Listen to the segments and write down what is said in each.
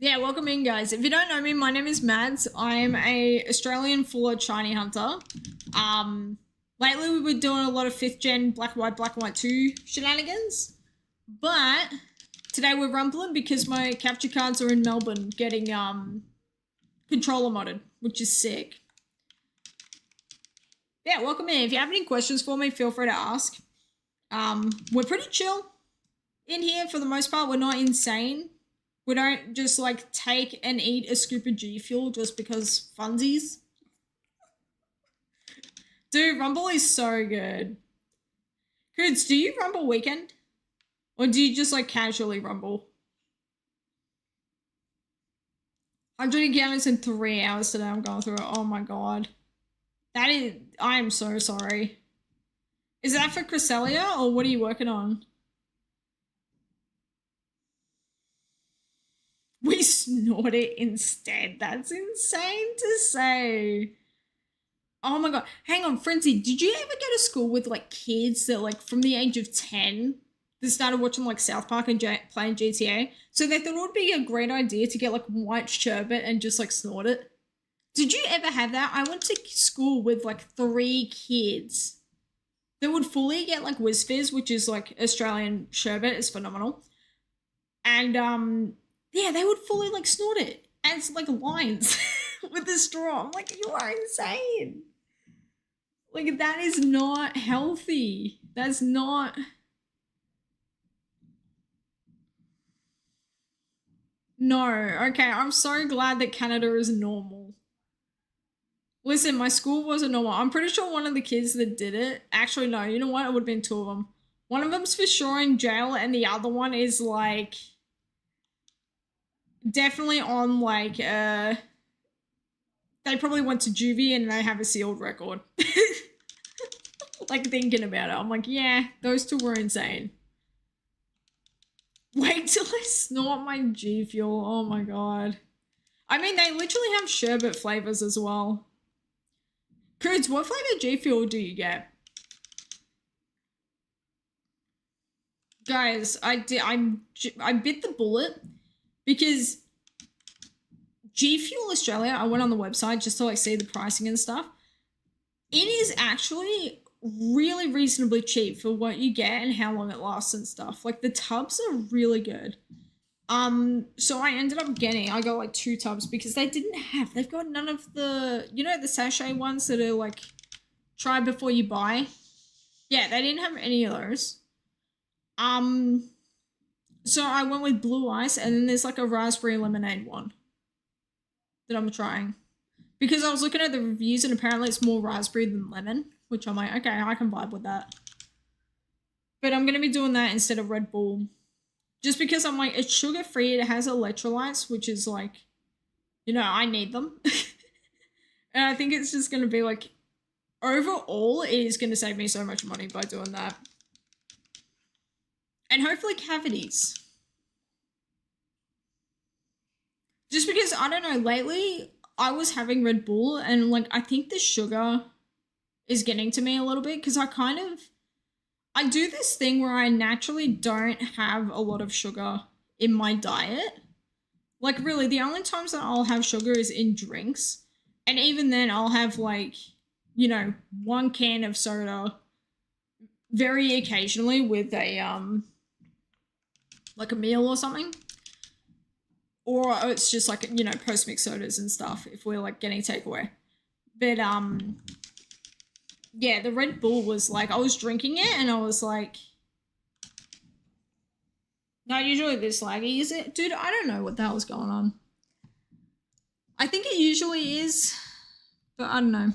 Yeah, welcome in, guys. If you don't know me, my name is Mads. I'm a Australian full shiny hunter. Lately we've been doing a lot of 5th gen Black and White 2 shenanigans. But today we're rumbling because my capture cards are in Melbourne getting controller modded, which is sick. Yeah, welcome in. If you have any questions for me, feel free to ask. We're pretty chill in here for the most part. We're not insane. We don't just like take and eat a scoop of G Fuel just because funsies. Dude, Rumble is so good. Coods, do you Rumble weekend? Or do you just like casually Rumble? 100 encounters in 3 hours today. I'm going through it. Oh my god. That is, I am so sorry. Is that for Cresselia or what are you working on? We snort it instead. That's insane to say. Oh my god. Hang on, Frenzy, did you ever go to school with like kids that like from the age of 10 that started watching like South Park and playing GTA? So they thought it would be a great idea to get like white sherbet and just like snort it. Did you ever have that? I went to school with like 3 kids that would fully get like Whiz Fizz, which is like Australian sherbet. It's phenomenal. And yeah, they would fully like snort it as like lines with a straw. I'm like, you are insane. Like, that is not healthy. That's not. No. Okay, I'm so glad that Canada is normal. Listen, my school wasn't normal. I'm pretty sure one of the kids that did it. Actually, no, you know what? It would have been 2 of them. One of them's for sure in jail, and the other one is like definitely on like they probably went to juvie and they have a sealed record. Like thinking about it, I'm like, yeah, those 2 were insane. Wait till I snort my G Fuel. Oh my god. I mean, they literally have sherbet flavors as well. Coods, what flavor G Fuel do you get? Guys, I bit the bullet because G Fuel Australia, I went on the website just to like see the pricing and stuff. It is actually really reasonably cheap for what you get and how long it lasts and stuff. Like the tubs are really good. So I ended up I got like 2 tubs because they've got none of the, you know, the sachet ones that are like try before you buy. Yeah, they didn't have any of those. So I went with blue ice, and then there's like a raspberry lemonade one that I'm trying. Because I was looking at the reviews and apparently it's more raspberry than lemon, which I'm like, okay, I can vibe with that. But I'm going to be doing that instead of Red Bull. Just because I'm like, it's sugar-free, it has electrolytes, which is like, you know, I need them. And I think it's just going to be like, overall, it is going to save me so much money by doing that. And hopefully cavities. Just because, I don't know, lately I was having Red Bull and like I think the sugar is getting to me a little bit because I do this thing where I naturally don't have a lot of sugar in my diet. Like really, the only times that I'll have sugar is in drinks. And even then I'll have like, you know, 1 can of soda very occasionally with a like a meal or something. Or it's just like, you know, post-mix sodas and stuff if we're like getting takeaway. But yeah, the Red Bull was like, I was drinking it and I was like, not usually this laggy, is it? Dude, I don't know what the hell was going on. I think it usually is, but I don't know.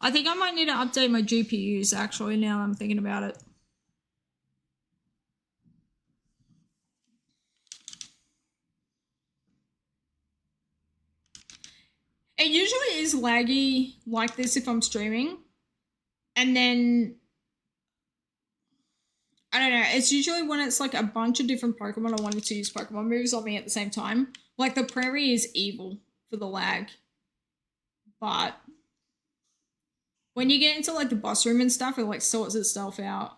I think I might need to update my GPUs actually now that I'm thinking about it. It usually is laggy like this if I'm streaming. And then, I don't know, it's usually when it's like a bunch of different Pokemon I wanted to use Pokemon moves on me at the same time. Like the Prairie is evil for the lag. but when you get into like the boss room and stuff, it like sorts itself out.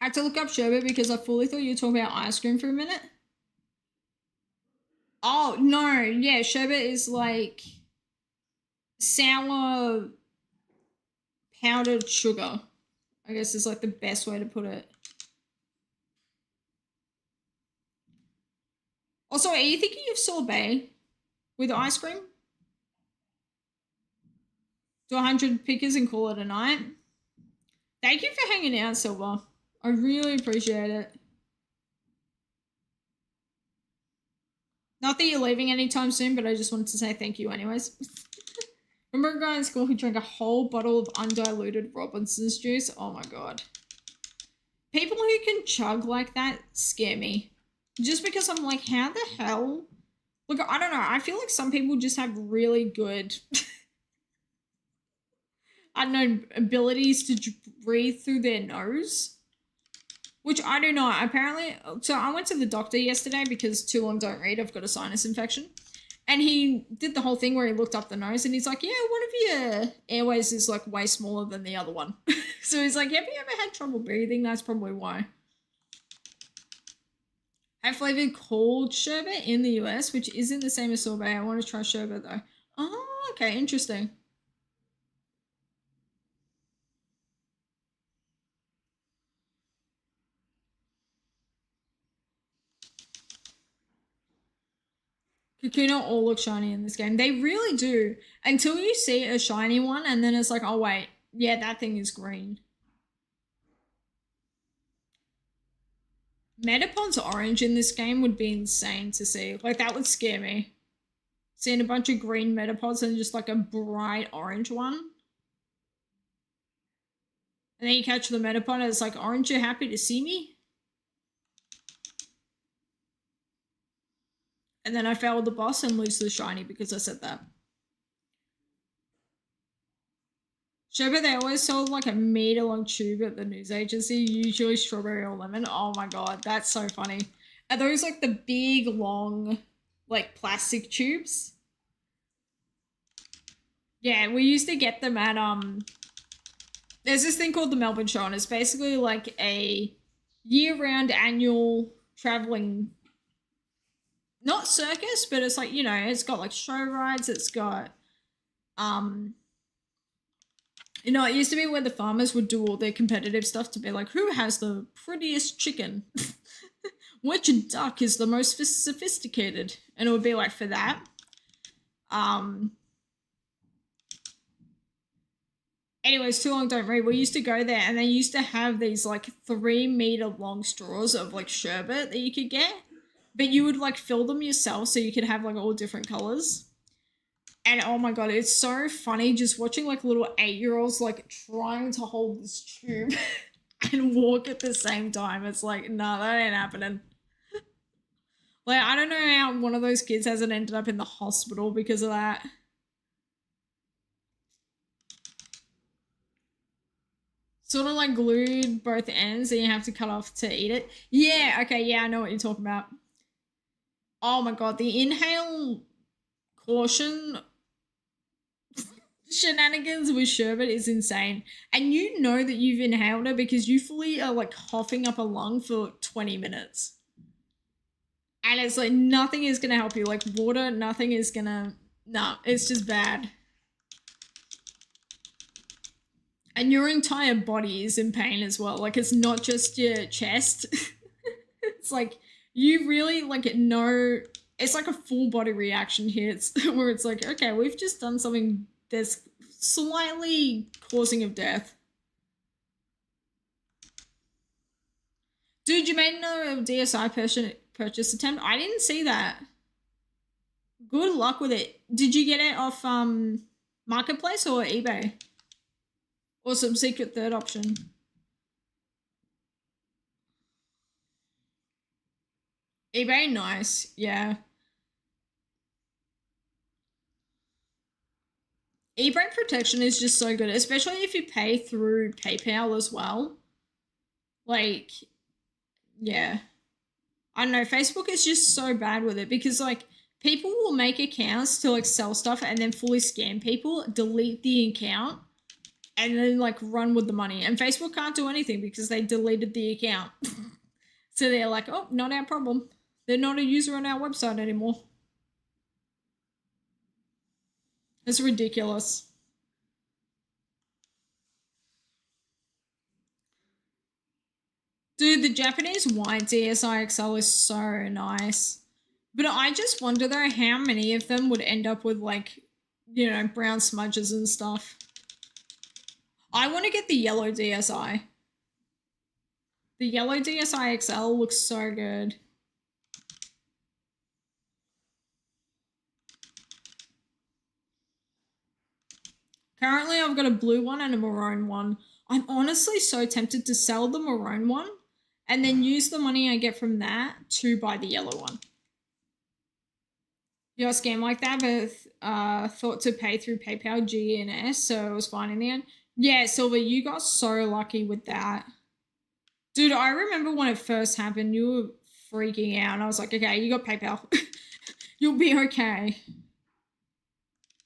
Had to look up sherbet because I fully thought you were talking about ice cream for a minute. Oh, no, yeah, sherbet is like sour powdered sugar, I guess is like the best way to put it. Also, are you thinking of sorbet with ice cream? Do 100 pickers and call it a night? Thank you for hanging out, Silver. I really appreciate it. Not that you're leaving anytime soon, but I just wanted to say thank you anyways. Remember a guy in school who drank a whole bottle of undiluted Robinson's juice? Oh my god. People who can chug like that scare me. Just because I'm like, how the hell? Look, I don't know. I feel like some people just have really good, I don't know, abilities to breathe through their nose. Which I do not. Apparently, so I went to the doctor yesterday because too long don't read. I've got a sinus infection. And he did the whole thing where he looked up the nose and he's like, yeah, one of your airways is like way smaller than the other one. So he's like, have you ever had trouble breathing? That's probably why. Have flavored cold sherbet in the US, which isn't the same as sorbet. I want to try sherbet though. Oh, okay, interesting. Kakuna all look shiny in this game. They really do. Until you see a shiny one and then it's like, oh wait, yeah, that thing is green. Metapod's orange in this game would be insane to see. Like, that would scare me. Seeing a bunch of green Metapods and just like a bright orange one. And then you catch the Metapod and it's like, aren't you happy to see me? And then I fail the boss and lose the shiny because I said that. Sherbet, they always sold like a meter-long tube at the news agency, usually strawberry or lemon. Oh my god, that's so funny. Are those like the big, long, like plastic tubes? Yeah, we used to get them at, there's this thing called the Melbourne Show, and it's basically like a year-round annual traveling, not circus, but it's like, you know, it's got like show rides, it's got, you know, it used to be where the farmers would do all their competitive stuff to be like, who has the prettiest chicken? Which duck is the most sophisticated? And it would be like for that. Anyways, too long don't read. We used to go there and they used to have these like 3 meter long straws of like sherbet that you could get. But you would like fill them yourself so you could have like all different colors. And oh my god, it's so funny just watching like little 8-year-olds like trying to hold this tube and walk at the same time. It's like, no, that ain't happening. Like, I don't know how one of those kids hasn't ended up in the hospital because of that. Sort of like glued both ends and you have to cut off to eat it. Yeah, okay, yeah, I know what you're talking about. Oh my god, the inhale caution shenanigans with sherbet is insane. And you know that you've inhaled it because you fully are like coughing up a lung for 20 minutes. And it's like nothing is gonna help you. Like water, nothing is gonna, no, it's just bad. And your entire body is in pain as well. Like it's not just your chest. It's like you really like know, it's like a full body reaction here. It's where it's like, okay, we've just done something that's slightly causing of death. Dude, you made another DSI purchase attempt? I didn't see that. Good luck with it. Did you get it off Marketplace or eBay? Or some secret third option? eBay, nice. Yeah. eBay protection is just so good, especially if you pay through PayPal as well. Like, yeah. I don't know, Facebook is just so bad with it because like people will make accounts to like sell stuff and then fully scam people, delete the account, and then like run with the money. And Facebook can't do anything because they deleted the account. So they're like, oh, not our problem. They're not a user on our website anymore. It's ridiculous. Dude, the Japanese white DSi XL is so nice. But I just wonder though how many of them would end up with like, you know, brown smudges and stuff. I want to get the yellow DSi. The yellow DSi XL looks so good. Currently, I've got a blue one and a maroon one. I'm honestly so tempted to sell the maroon one and then use the money I get from that to buy the yellow one. You're a scam like that, but thought to pay through PayPal, G, and S, so it was fine in the end. Yeah, Silver, you got so lucky with that. Dude, I remember when it first happened, you were freaking out, and I was like, okay, you got PayPal. You'll be okay.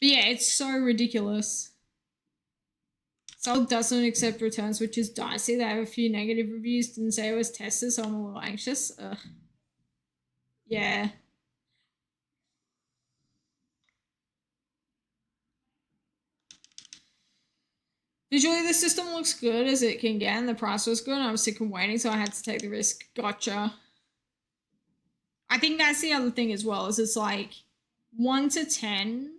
But yeah, it's so ridiculous. Sol doesn't accept returns, which is dicey. They have a few negative reviews, didn't say it was tested, so I'm a little anxious. Ugh. Yeah. Visually, the system looks good as it can get, and the price was good, and I was sick of waiting, so I had to take the risk. Gotcha. I think that's the other thing as well, is it's like 1 to 10,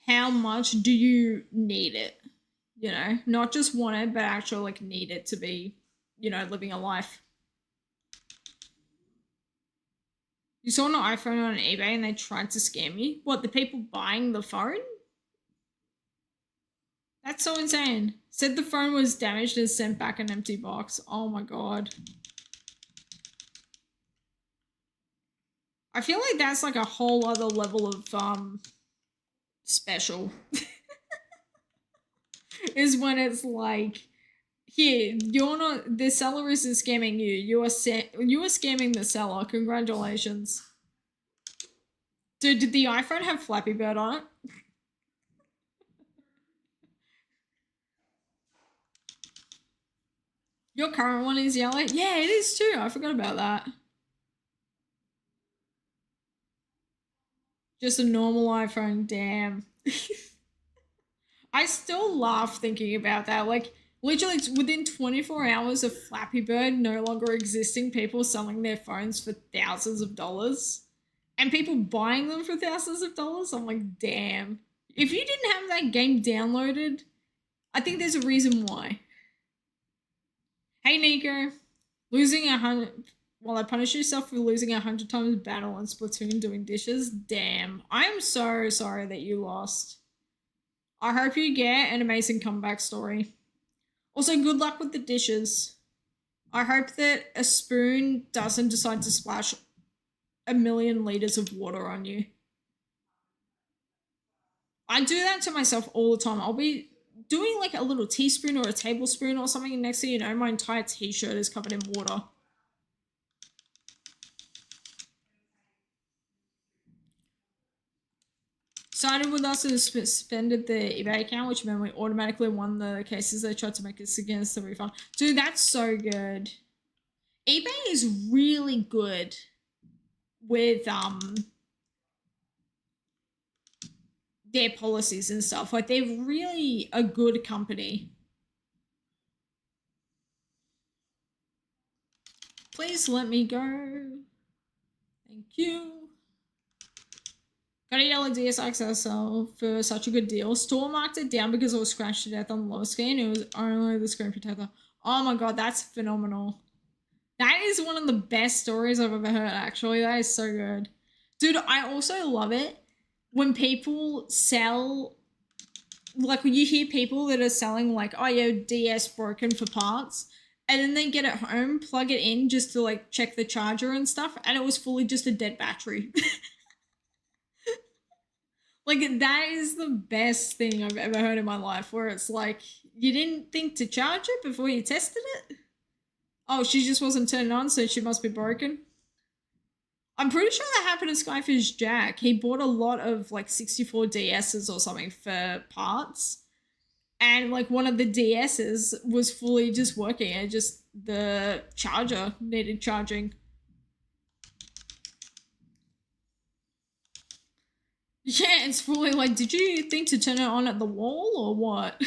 how much do you need it? You know, not just want it, but actually like need it to be, you know, living a life. You saw an iPhone on eBay and they tried to scam you? What, the people buying the phone? That's so insane. Said the phone was damaged and sent back an empty box. Oh my god. I feel like that's like a whole other level of special. Is when it's like, here, you're not, the seller isn't scamming you. You are scamming the seller. Congratulations. Dude, did the iPhone have Flappy Bird on it? Your current one is yellow? Yeah, it is too. I forgot about that. Just a normal iPhone, damn. I still laugh thinking about that. Like, literally, it's within 24 hours of Flappy Bird no longer existing, people selling their phones for thousands of dollars. And people buying them for thousands of dollars. I'm like, damn. If you didn't have that game downloaded, I think there's a reason why. Hey, Nico. Losing 100... While I punish yourself for losing 100 times battle on Splatoon doing dishes, damn. I am so sorry that you lost. I hope you get an amazing comeback story. Also, good luck with the dishes. I hope that a spoon doesn't decide to splash 1,000,000 liters of water on you. I do that to myself all the time. I'll be doing like a little teaspoon or a tablespoon or something, and next thing you know, my entire t-shirt is covered in water. Started with us and suspended the eBay account, which meant we automatically won the cases they tried to make us against the refund. Dude, that's so good. eBay is really good with their policies and stuff. Like, they're really a good company. Please let me go. Thank you. Got a yellow DSXSL for such a good deal. Store marked it down because it was scratched to death on the low screen. It was only the screen protector. Oh my god, that's phenomenal. That is one of the best stories I've ever heard, actually. That is so good. Dude, I also love it when people sell, like when you hear people that are selling like, oh yeah, DS broken for parts, and then they get it home, plug it in just to like check the charger and stuff, and it was fully just a dead battery. Like, that is the best thing I've ever heard in my life, where it's like, you didn't think to charge it before you tested it? Oh, she just wasn't turned on, so she must be broken? I'm pretty sure that happened to Skyfish Jack. He bought a lot of like 64 DSs or something for parts. And like one of the DSs was fully just working. And just the charger needed charging. Yeah, it's fully like, did you think to turn it on at the wall or what?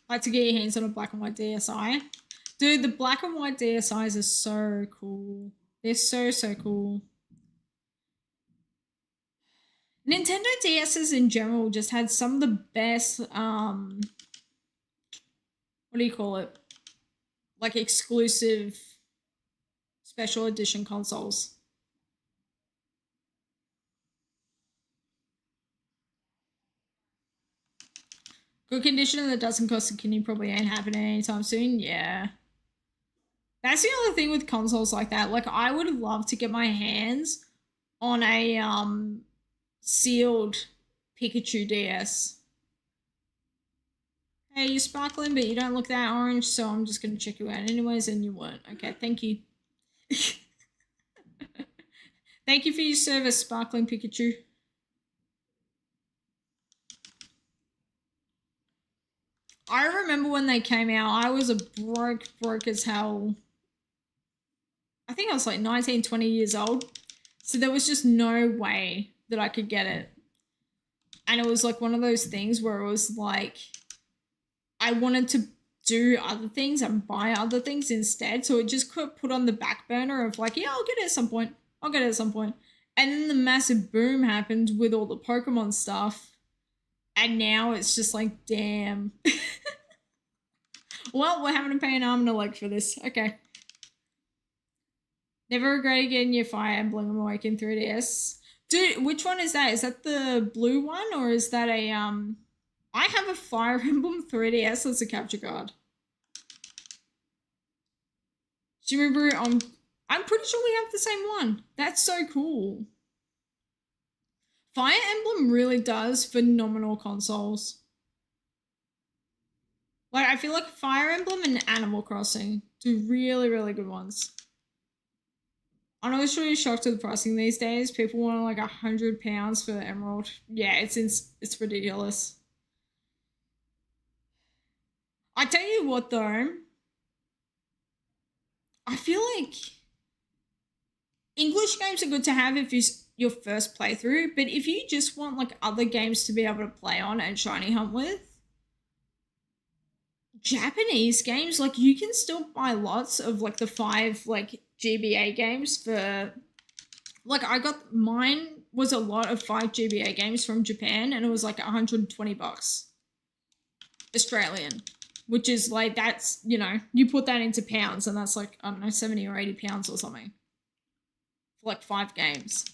Like to get your hands on a black and white DSi. Dude, the black and white DSIs are so cool. They're so, so cool. Nintendo DSs in general just had some of the best, what do you call it? Like exclusive special edition consoles. Good condition that doesn't cost a kidney probably ain't happening anytime soon. Yeah. That's the other thing with consoles like that. Like I would love to get my hands on a sealed Pikachu DS. Hey, you're sparkling, but you don't look that orange, so I'm just gonna check you out anyways, and you weren't. Okay, thank you. Thank you for your service, sparkling Pikachu. I remember when they came out, I was a broke as hell. I think I was like 19, 20 years old. So there was just no way that I could get it. And it was like one of those things where it was like, I wanted to do other things and buy other things instead. So it just got put on the back burner of like, yeah, I'll get it at some point. I'll get it at some point. And then the massive boom happened with all the Pokemon stuff. And now it's just like, damn. Well, we're having to pay an arm and a leg for this. Okay. Never regretted getting your Fire Emblem Awakened 3DS. Dude, which one is that? Is that the blue one or is that a I have a Fire Emblem 3DS as a capture card. Do you remember I'm pretty sure we have the same one. That's so cool. Fire Emblem really does phenomenal consoles. Like, I feel like Fire Emblem and Animal Crossing do really, really good ones. I'm not sure you're shocked at the pricing these days. People want like £100 for the Emerald. Yeah, it's ridiculous. I tell you what though, I feel like English games are good to have if it's your first playthrough, but if you just want like other games to be able to play on and shiny hunt with, Japanese games, like you can still buy lots of like the 5 like GBA games for like I got mine was a lot of 5 GBA games from Japan and it was like $120 Australian, which is like that's, you know, you put that into pounds and that's like I don't know 70 or 80 pounds or something for like 5 games.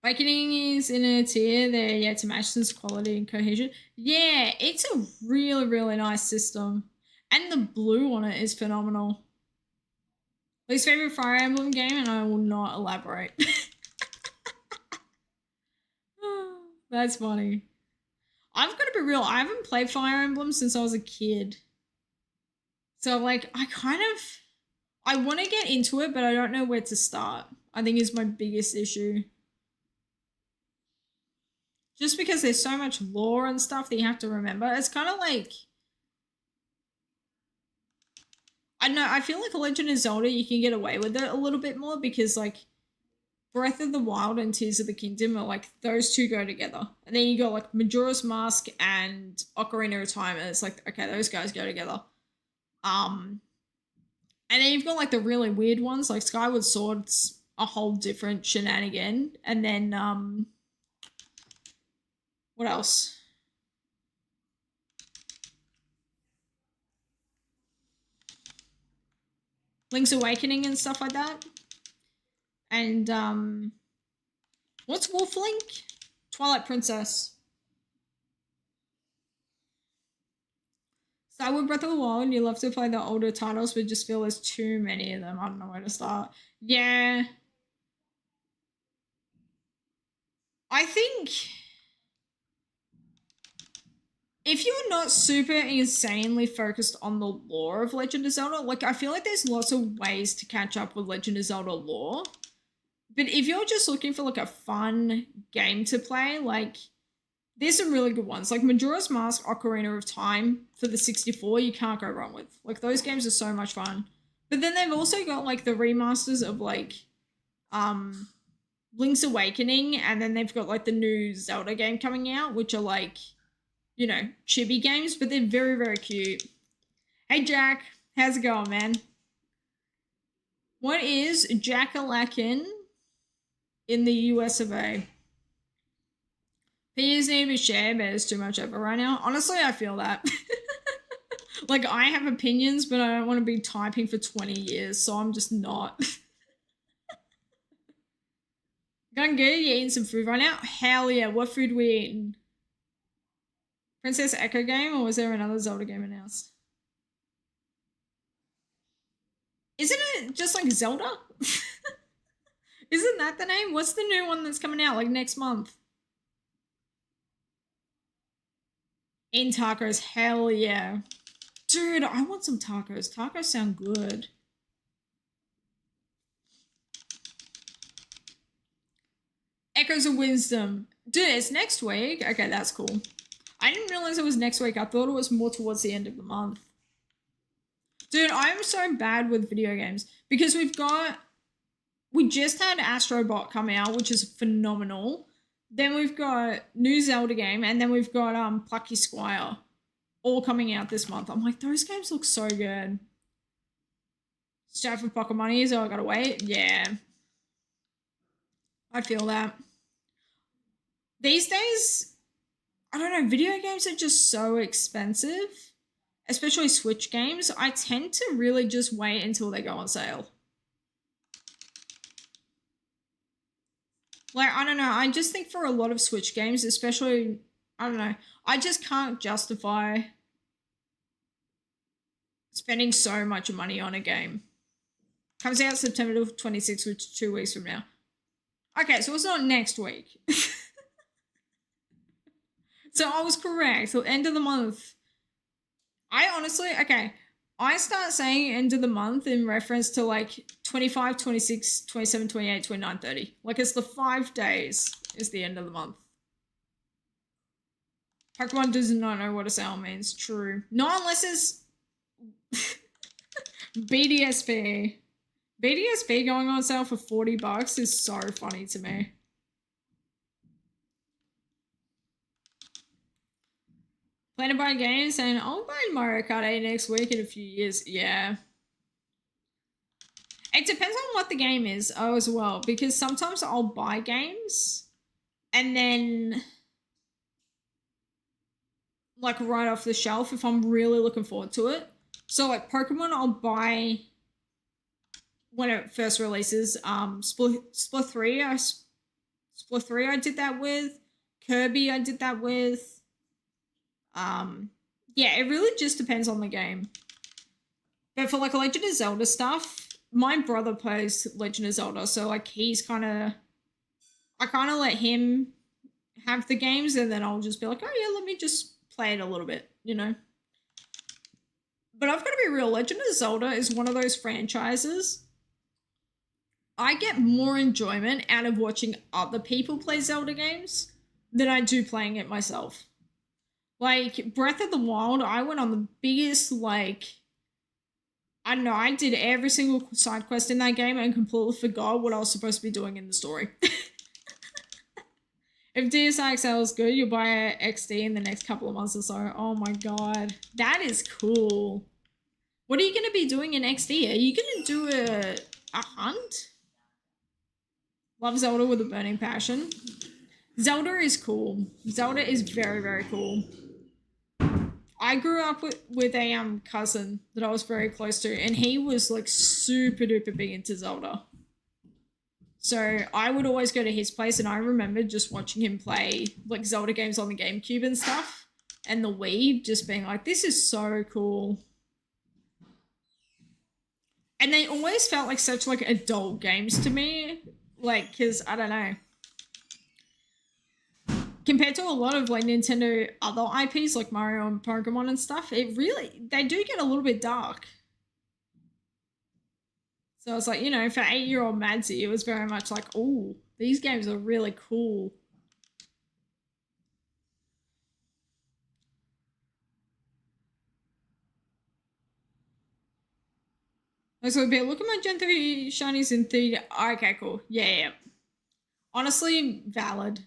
Awakening is in a tier there, yeah, to match this quality and cohesion. Yeah, it's a really, really nice system. And the blue on it is phenomenal. Least favorite Fire Emblem game, and I will not elaborate. That's funny. I've got to be real, I haven't played Fire Emblem since I was a kid. So, like, I want to get into it, but I don't know where to start. I think is my biggest issue. Just because there's so much lore and stuff that you have to remember. It's kind of like, I don't know, I feel like Legend of Zelda, you can get away with it a little bit more because, like, Breath of the Wild and Tears of the Kingdom are, like, those two go together. And then you got, like, Majora's Mask and Ocarina of Time, and it's like, okay, those guys go together. And then you've got, like, the really weird ones, like Skyward Sword's a whole different shenanigan. And then, what else? Link's Awakening and stuff like that. And what's Wolf Link? Twilight Princess. Start with Breath of the Wild. You love to play the older titles, but just feel there's too many of them. I don't know where to start. Yeah. I think if you're not super insanely focused on the lore of Legend of Zelda, like I feel like there's lots of ways to catch up with Legend of Zelda lore. But if you're just looking for like a fun game to play, like there's some really good ones. Like Majora's Mask, Ocarina of Time for the 64, you can't go wrong with. Like those games are so much fun. But then they've also got like the remasters of like Link's Awakening, and then they've got like the new Zelda game coming out, which are like, you know, chibi games, but they're very, very cute. Hey Jack, how's it going, man? What is Jack-a-lackin' in the US of A? Opinions need to be shared, but there's too much over right now. Honestly, I feel that. Like, I have opinions, but I don't want to be typing for 20 years, so I'm just not. Going good? You eating some food right now? Hell yeah, what food we eating? Princess Echo game, or was there another Zelda game announced? Isn't it just like Zelda? Isn't that the name? What's the new one that's coming out like next month? In tacos, hell yeah. Dude, I want some tacos. Tacos sound good. Echoes of Wisdom. Dude, it's next week. Okay, that's cool. I didn't realize it was next week. I thought it was more towards the end of the month. Dude, I'm so bad with video games because we just had Astrobot come out, which is phenomenal. Then we've got new Zelda game, and then we've got Plucky Squire all coming out this month. I'm like, those games look so good. Start for pocket money, so I gotta wait. Yeah. I feel that. These days, I don't know, video games are just so expensive, especially Switch games. I tend to really just wait until they go on sale. Like, I don't know, I just think for a lot of Switch games, especially, I don't know, I just can't justify spending so much money on a game. Comes out September 26th, which is 2 weeks from now. Okay, so it's not next week. So I was correct. So end of the month. I honestly, okay, I start saying end of the month in reference to like 25, 26, 27, 28, 29, 30. Like it's the 5 days is the end of the month. Pokemon does not know what a sale means. True. Not unless it's BDSP. BDSP going on sale for $40 is so funny to me. Plan to buy a game saying, I'll buy Mario Kart 8 next week in a few years. Yeah. It depends on what the game is as well, because sometimes I'll buy games and then like right off the shelf if I'm really looking forward to it. So like Pokemon, I'll buy when it first releases. Splatoon 3 I did that with. Kirby I did that with. Yeah, it really just depends on the game. But for like Legend of Zelda stuff, my brother plays Legend of Zelda, so like he's I kind of let him have the games, and then I'll just be like, oh yeah, let me just play it a little bit, you know? But I've got to be real, Legend of Zelda is one of those franchises I get more enjoyment out of watching other people play Zelda games than I do playing it myself. Like, Breath of the Wild, I went on the biggest, like, I don't know, I did every single side quest in that game and completely forgot what I was supposed to be doing in the story. If DSi XL is good, you'll buy a XD in the next couple of months or so. Oh my god. That is cool. What are you going to be doing in XD? Are you going to do a hunt? Love Zelda with a burning passion. Zelda is cool. Zelda is very, very cool. I grew up with a cousin that I was very close to, and he was like super duper big into Zelda. So I would always go to his place, and I remember just watching him play like Zelda games on the GameCube and stuff. and the Wii, just being like, this is so cool. And they always felt like such like adult games to me. Like, because I don't know. Compared to a lot of like Nintendo other IPs like Mario and Pokemon and stuff, they do get a little bit dark. So it's like, you know, for 8-year-old Madsy, it was very much like, oh, these games are really cool. So, look at my Gen 3 shinies in 3D. Okay, cool. Yeah. Honestly, valid.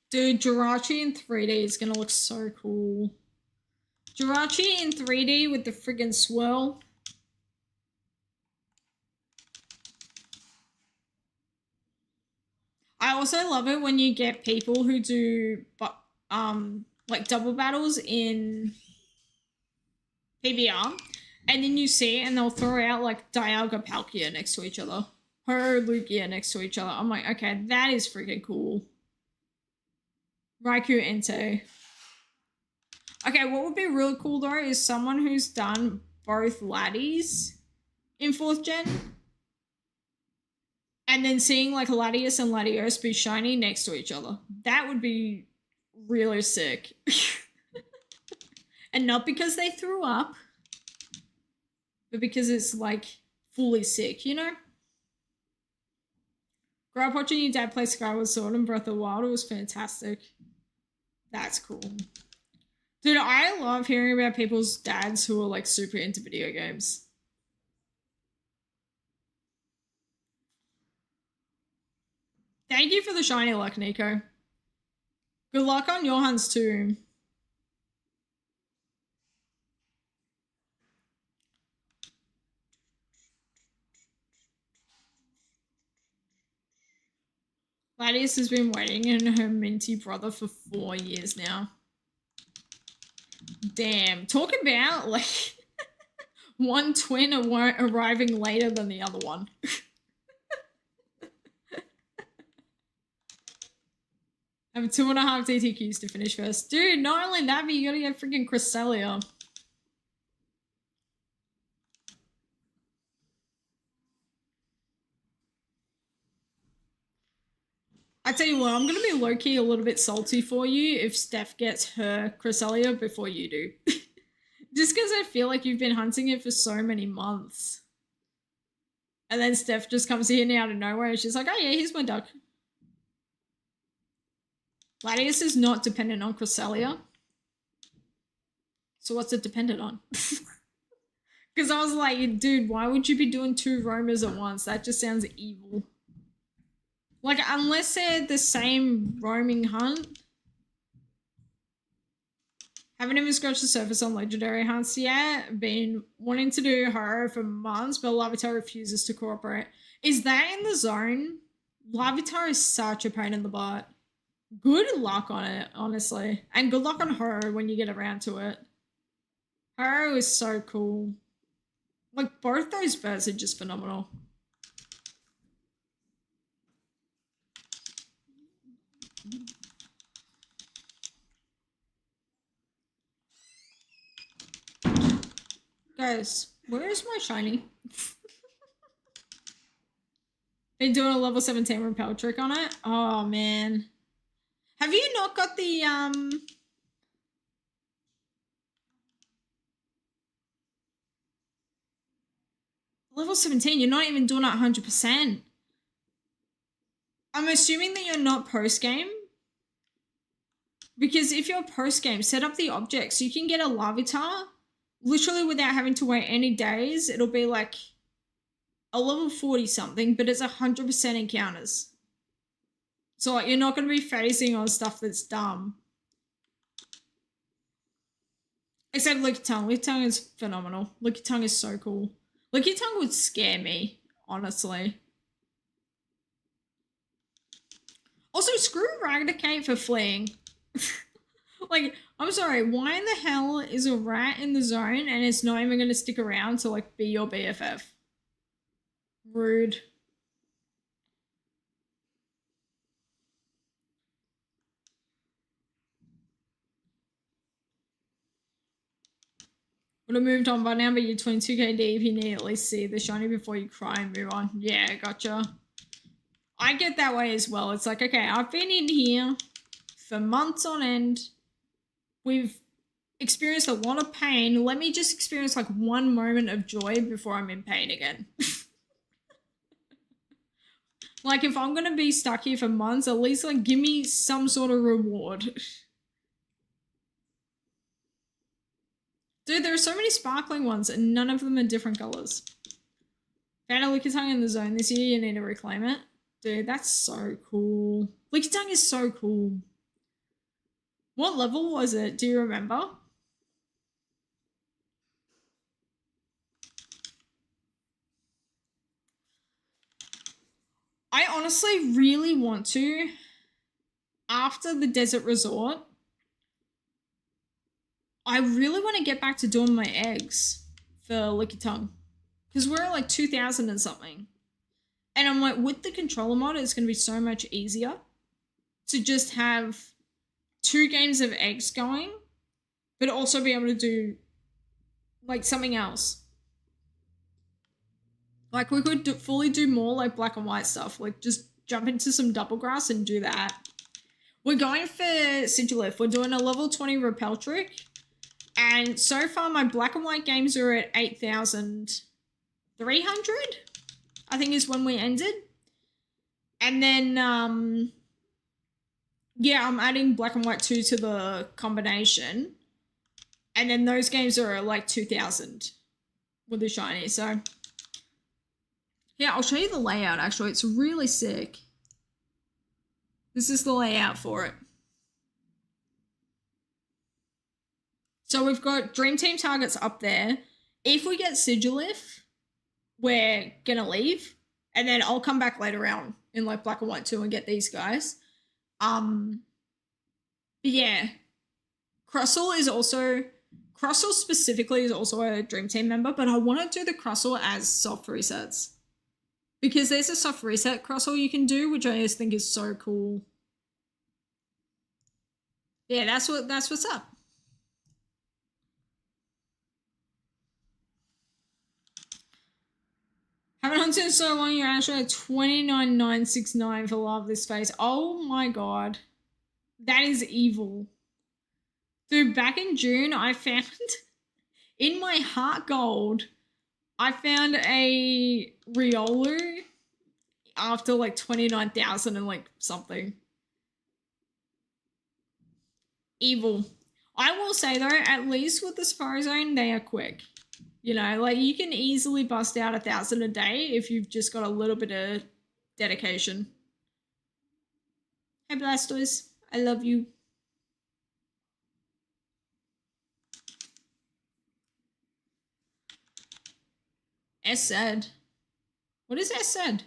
Dude, Jirachi in 3D is gonna look so cool. Jirachi in 3D with the friggin' swirl. I also love it when you get people who do like double battles in PBR, and then you see and they'll throw out like Dialga Palkia next to each other. Her Lugia next to each other. I'm like, okay, that is freaking cool. Raikou Entei. Okay, what would be really cool though is someone who's done both Laddies in 4th gen. And then seeing like Latios and Latios be shiny next to each other. That would be really sick. And not because they threw up, but because it's like fully sick, you know? Grew up watching your dad play Skyward Sword and Breath of the Wild. It was fantastic. That's cool. Dude, I love hearing about people's dads who are like super into video games. Thank you for the shiny luck, Nico. Good luck on your hunts too. Gladius has been waiting in her minty brother for 4 years now. Damn. Talk about, like, one twin arriving later than the other one. I have 2.5 DTQs to finish first. Dude, not only that, but you gotta get freaking Cresselia. I tell you what, I'm gonna be low-key a little bit salty for you if Steph gets her Cresselia before you do. Just because I feel like you've been hunting it for so many months. And then Steph just comes in out of nowhere and she's like, oh yeah, here's my duck. Latias is not dependent on Cresselia. So what's it dependent on? Because I was like, dude, why would you be doing 2 roamers at once? That just sounds evil. Like, unless they're the same roaming hunt. Haven't even scratched the surface on legendary hunts yet. Been wanting to do her for months, but Larvitar refuses to cooperate. Is that in the zone? Larvitar is such a pain in the butt. Good luck on it, honestly. And good luck on her when you get around to it. Her is so cool. Like, both those birds are just phenomenal. Guys, where is my shiny? Been doing a level 17 repel trick on it? Oh, man. Have you not got the, level 17, you're not even doing it 100%. I'm assuming that you're not post-game. Because if you're post-game, set up the objects. You can get a Larvitar literally without having to wait any days. It'll be like a level 40 something, but it's 100% encounters. So like, you're not going to be phasing on stuff that's dumb. Except Lickitung. Lickitung is phenomenal. Lickitung is so cool. Lickitung would scare me, honestly. Also, screw Raticate for fleeing. Like, I'm sorry, why in the hell is a rat in the zone and it's not even going to stick around to, like, be your BFF? Rude. Would have moved on by now, but you're 22k deep. You need to at least see the shiny before you cry and move on. Yeah, gotcha. I get that way as well. It's like, okay, I've been in here for months on end. We've experienced a lot of pain. Let me just experience like one moment of joy before I'm in pain again. Like, if I'm gonna be stuck here for months, at least like give me some sort of reward. Dude, there are so many sparkling ones and none of them are different colors. Found a Lickitung in the zone this year, you need to reclaim it. Dude, that's so cool. Lickitung is so cool. What level was it? Do you remember? I honestly really want to, after the desert resort, I really want to get back to doing my eggs for Lickitung. Because we're at like 2,000 and something. And I'm like, with the controller mod, it's going to be so much easier to just have 2 games of eggs going, but also be able to do like something else. Like, we could fully do more like black and white stuff. Like, just jump into some double grass and do that. We're going for Sigilif. We're doing a level 20 repel trick. And so far, my black and white games are at 8,300, I think is when we ended. And then, yeah, I'm adding black and white 2 to the combination. And then those games are like 2,000 with the shiny. So, yeah, I'll show you the layout, actually. It's really sick. This is the layout for it. So we've got Dream Team targets up there. If we get Sigilif, we're going to leave. And then I'll come back later on in like black and white 2 and get these guys. But yeah. Crustle specifically is also a Dream Team member, but I want to do the Crustle as soft resets. Because there's a soft reset Crustle you can do, which I just think is so cool. Yeah, that's what's up. Haven't hunted in so long, you're actually at 29,969 for Love This Face. Oh my god. That is evil. Dude, back in June, I found, in my heart gold, I found a Riolu after like 29,000 and like something. Evil. I will say though, at least with the Safari Zone, they are quick. You know, like you can easily bust out 1,000 a day if you've just got a little bit of dedication. Hey Blastoise, I love you. S said. What is S said?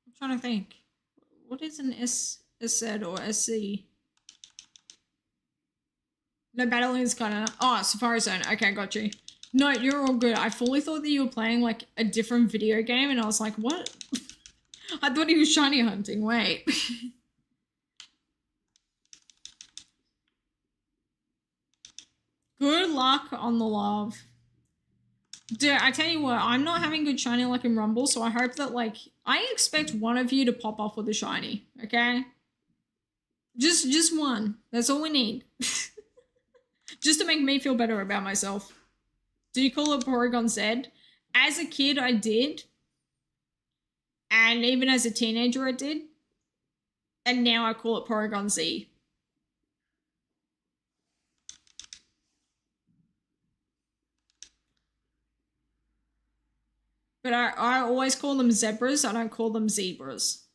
I'm trying to think. What is an S said or SC? No, battling is kind of... Oh, Safari Zone. Okay, got you. No, you're all good. I fully thought that you were playing like a different video game and I was like, what? I thought he was shiny hunting. Wait. Good luck on the love. Dude, I tell you what, I'm not having good shiny luck in Rumble, so I hope that, like, I expect one of you to pop off with a shiny, okay? Just one. That's all we need. Just to make me feel better about myself. Do you call it Porygon Z? As a kid, I did. And even as a teenager, I did. And now I call it Porygon Z. But I always call them zebras. I don't call them zebras.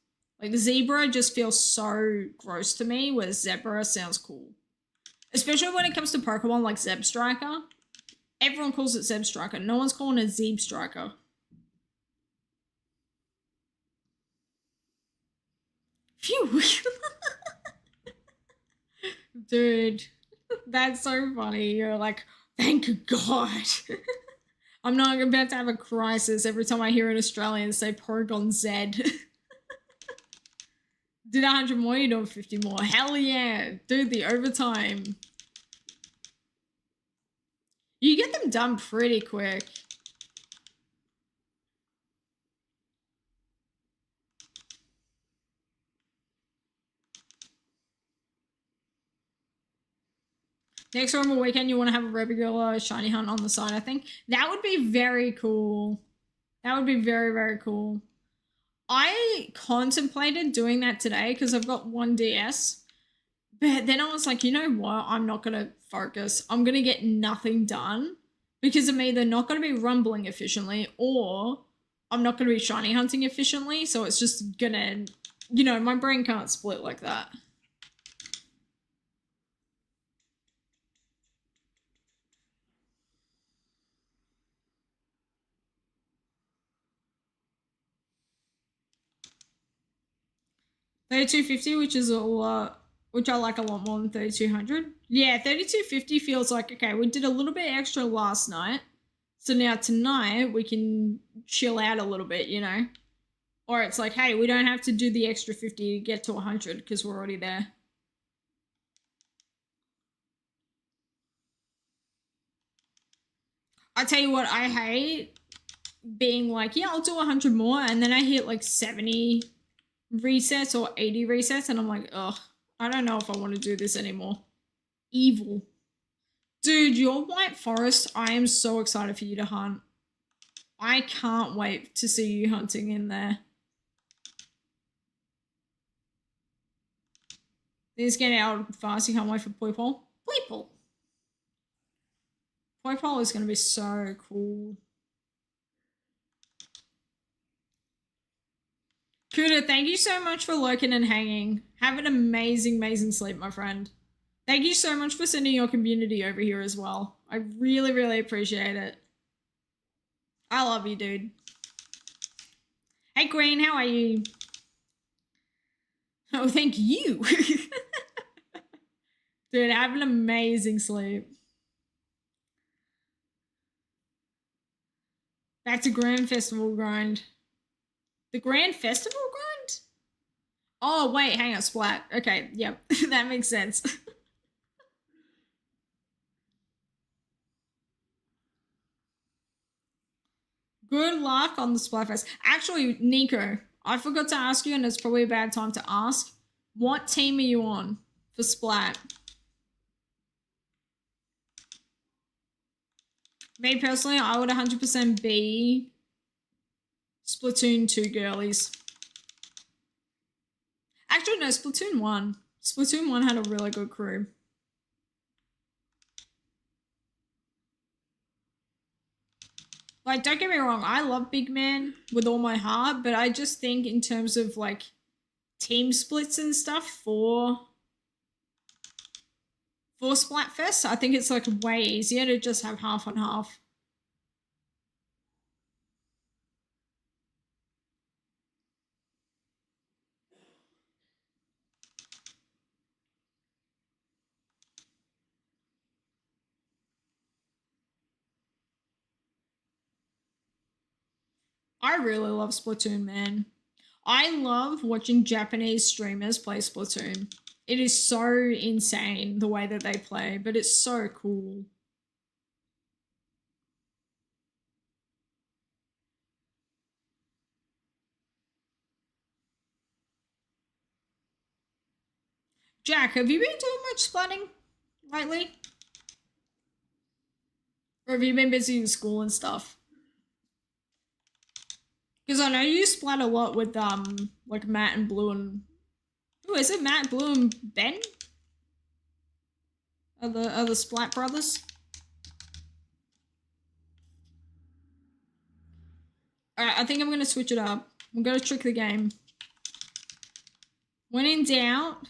Like, zebra just feels so gross to me, whereas zebra sounds cool. Especially when it comes to Pokemon like Zeb Striker. Everyone calls it Zeb Striker. No one's calling it Zeb Striker. Phew. Dude, that's so funny. You're like, thank God. I'm not about to have a crisis every time I hear an Australian say Porygon Z. Did 100 more, you're doing 50 more. Hell yeah. Dude, the overtime. You get them done pretty quick. Next normal weekend, you want to have a regular shiny hunt on the side, I think. That would be very cool. That would be very, very cool. I contemplated doing that today because I've got one DS. But then I was like, you know what? I'm not going to focus. I'm going to get nothing done because I'm either not going to be rumbling efficiently or I'm not going to be shiny hunting efficiently. So it's just going to, you know, my brain can't split like that. $32.50, which is a lot, which I like a lot more than 3,200. Yeah, 3,250 feels like, okay, we did a little bit extra last night. So now tonight we can chill out a little bit, you know? Or it's like, hey, we don't have to do the extra 50 to get to 100 because we're already there. I tell you what, I hate being like, yeah, I'll do 100 more. And then I hit like 70 resets or 80 resets. And I'm like, ugh, I don't know if I want to do this anymore. Evil. Dude, your White Forest, I am so excited for you to hunt. I can't wait to see you hunting in there. These get out fast. You can't wait for Poipole. Poipole. Poipole is going to be so cool. Kuda, thank you so much for lurking and hanging. Have an amazing, amazing sleep, my friend. Thank you so much for sending your community over here as well. I really, really appreciate it. I love you, dude. Hey, Queen, how are you? Oh, thank you. Dude, have an amazing sleep. Back to Grand Festival grind. The Grand Festival grind? Oh, wait, hang on, Splat. Okay, yep, that makes sense. Good luck on the Splatfest. Actually, Nico, I forgot to ask you, and it's probably a bad time to ask. What team are you on for Splat? Me personally, I would 100% be Splatoon 2 girlies. Actually, no, Splatoon 1. Splatoon 1 had a really good crew. Like, don't get me wrong, I love Big Man with all my heart, but I just think in terms of, like, team splits and stuff for Splatfest, I think it's, like, way easier to just have half on half. I really love Splatoon, man. I love watching Japanese streamers play Splatoon. It is so insane the way that they play, but it's so cool. Jack, have you been doing much splatting lately? Or have you been busy in school and stuff? Because I know you splat a lot with like Matt and Blue and who is it? Matt, Blue, and Ben? Are the Splat brothers? Alright, I think I'm gonna switch it up. I'm gonna trick the game. When in doubt,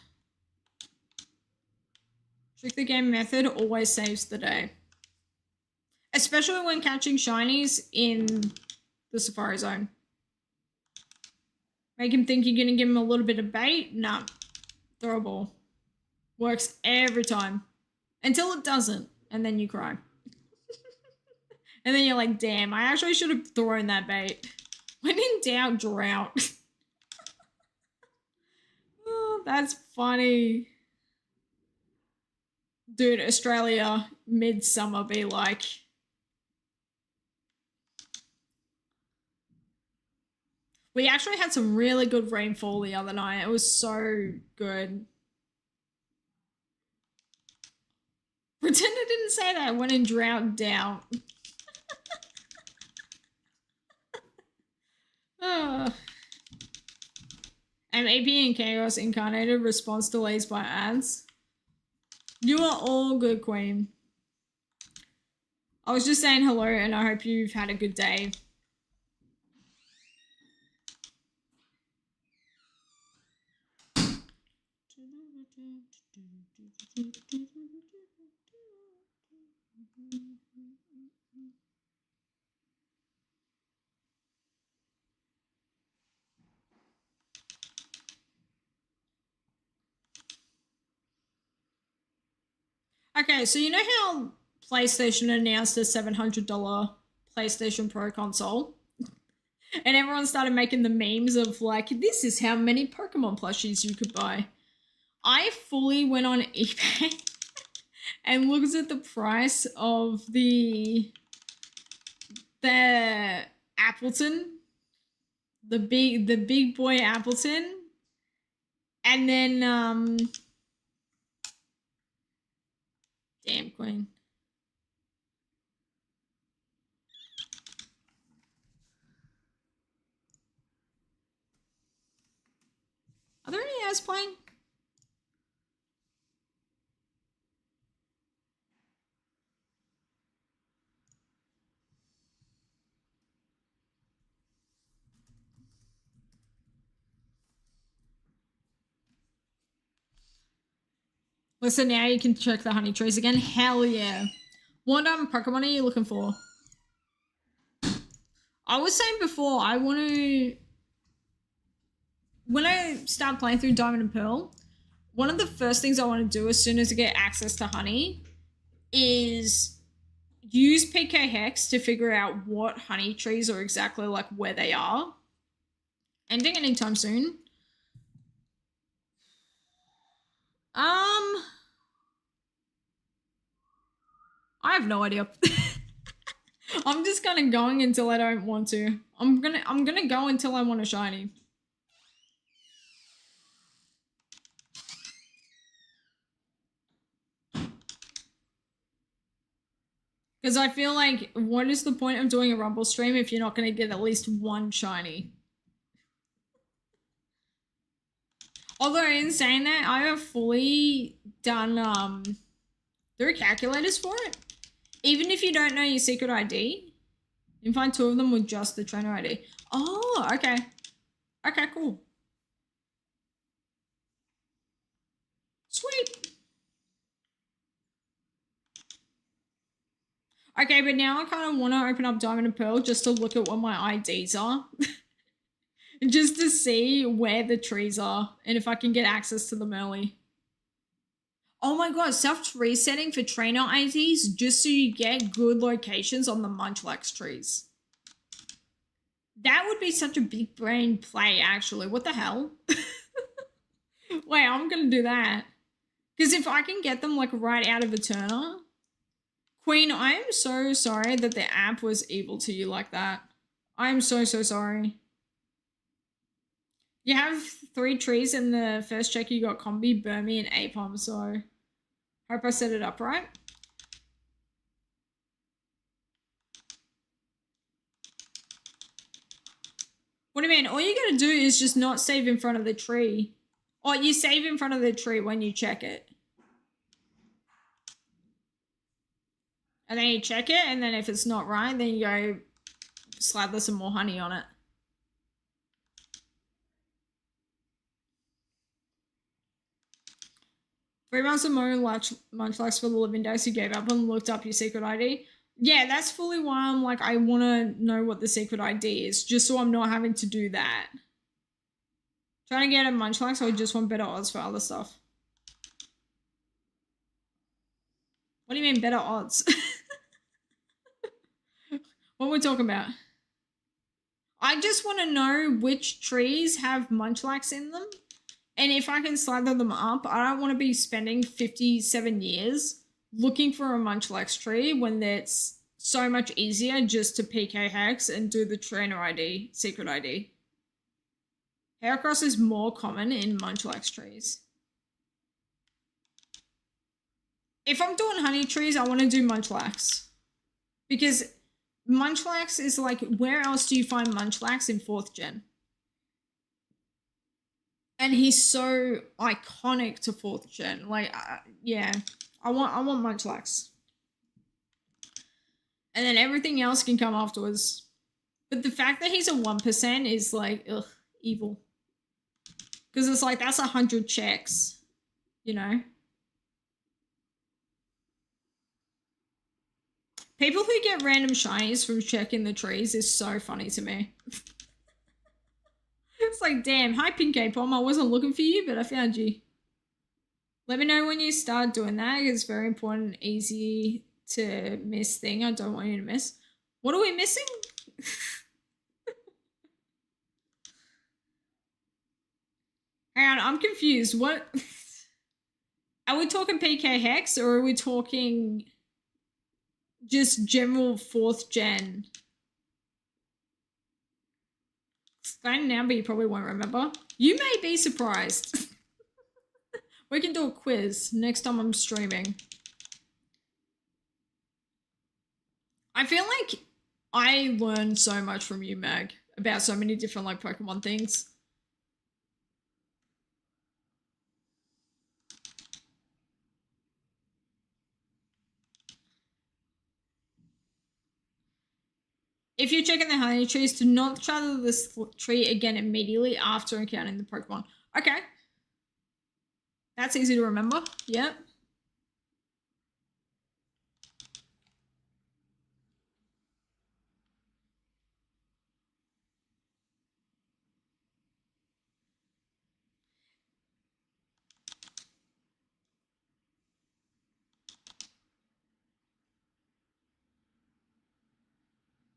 trick the game method always saves the day. Especially when catching shinies in the Safari Zone. Make him think you're gonna give him a little bit of bait? Nah. Throw a ball. Works every time. Until it doesn't. And then you cry. And then you're like, damn, I actually should have thrown that bait. When in doubt, drought. That's funny. Dude, Australia, midsummer be like. We actually had some really good rainfall the other night. It was so good. Pretend I didn't say that. I went in drought down. MAP and Chaos Incarnated response delays by ads. You are all good, Queen. I was just saying hello and I hope you've had a good day. Okay, so you know how PlayStation announced a $700 PlayStation Pro console? And everyone started making the memes of like, this is how many Pokemon plushies you could buy. I fully went on eBay and looked at the price of the Appleton, the big boy Appleton, and then damn, Queen. Are there any ads playing? Listen, now you can check the honey trees again. Hell yeah. What Pokemon are you looking for? I was saying before, I want to... When I start playing through Diamond and Pearl, one of the first things I want to do as soon as I get access to honey is use PK Hex to figure out what honey trees are exactly like where they are. Ending anytime soon. I have no idea. I'm just kind of going until I don't want to. I'm gonna go until I want a shiny. Because I feel like, what is the point of doing a Rumble stream if you're not going to get at least one shiny? Although, in saying that, I have fully done, there are calculators for it. Even if you don't know your secret ID, you can find 2 of them with just the trainer ID. Oh, okay. Okay, cool. Sweet. Okay, but now I kind of want to open up Diamond and Pearl just to look at what my IDs are. Just to see where the trees are and if I can get access to them early. Oh my god, self-resetting for trainer IDs just so you get good locations on the Munchlax trees. That would be such a big brain play, actually. What the hell? Wait, I'm going to do that. Because if I can get them, like, right out of Eterna... Queen, I am so sorry that the app was evil to you like that. I am so sorry. You have 3 trees in the first check you got Combi, Burmy, and Apom, so... Hope I set it up right. What do you mean? All you gotta do is just not save in front of the tree. Or you save in front of the tree when you check it. And then you check it, and then if it's not right, then you go slather some more honey on it. Three months of more Munchlax for the living days you gave up and looked up your secret ID. Yeah, that's fully why I'm like, I want to know what the secret ID is, just so I'm not having to do that. Trying to get a Munchlax, or just want better odds for other stuff? What do you mean better odds? What we're talking about? I just want to know which trees have Munchlax in them. And if I can slather them up, I don't want to be spending 57 years looking for a Munchlax tree when it's so much easier just to PK Hex and do the trainer ID, secret ID. Heracross is more common in Munchlax trees. If I'm doing honey trees, I want to do Munchlax. Because Munchlax is like, where else do you find Munchlax in 4th gen? And he's so iconic to 4th gen. Like, yeah, I want Munchlax. And then everything else can come afterwards. But the fact that he's a 1% is like, ugh, evil. Because it's like, that's 100 checks, you know? People who get random shinies from checking the trees is so funny to me. It's like, damn, hi Pink Pom, I wasn't looking for you, but I found you. Let me know when you start doing that. It's very important, easy to miss thing I don't want you to miss. What are we missing? Hang on, I'm confused. What? Are we talking PK Hex or are we talking just general 4th gen? Explain now, but you probably won't remember. You may be surprised. We can do a quiz next time I'm streaming. I feel like I learned so much from you, Mag, about so many different like Pokemon things. If you're checking the honey trees, do not shadow this tree again immediately after encountering the Pokemon. Okay. That's easy to remember. Yep.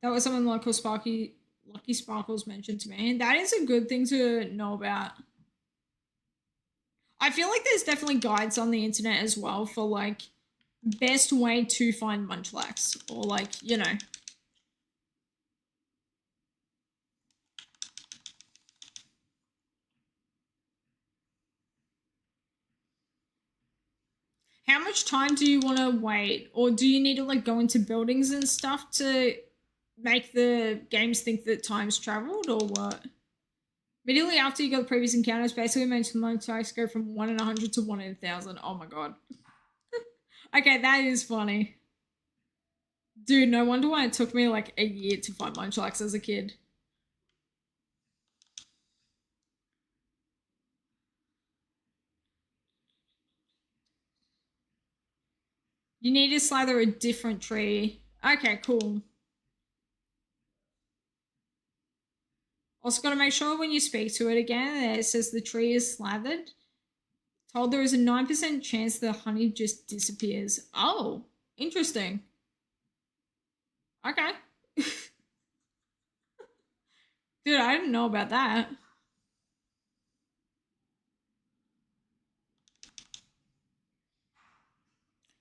That was something Lucky Sparkles mentioned to me. And that is a good thing to know about. I feel like there's definitely guides on the internet as well for like best way to find Munchlax or like, you know. How much time do you want to wait? Or do you need to like go into buildings and stuff to make the games think that time's traveled or what? Immediately after you got the previous encounters, basically makes Munchlax go from 1 in 100 to 1 in 1,000. Oh my god. Okay, that is funny. Dude, no wonder why it took me like a year to find Munchlax as a kid. You need to slather a different tree. Okay, cool. Also got to make sure when you speak to it again, it says the tree is slathered. Told there is a 9% chance the honey just disappears. Oh, interesting. Okay. Dude, I didn't know about that.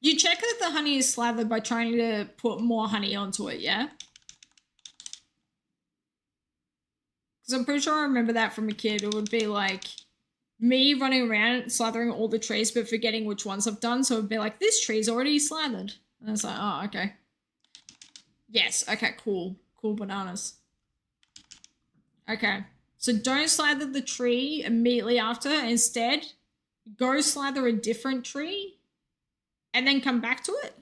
You check that the honey is slathered by trying to put more honey onto it, yeah? Because I'm pretty sure I remember that from a kid. It would be like me running around slathering all the trees but forgetting which ones I've done. So it would be like, this tree's already slathered. And it's like, oh, okay. Yes, okay, cool. Cool bananas. Okay. So don't slather the tree immediately after. Instead, go slather a different tree and then come back to it.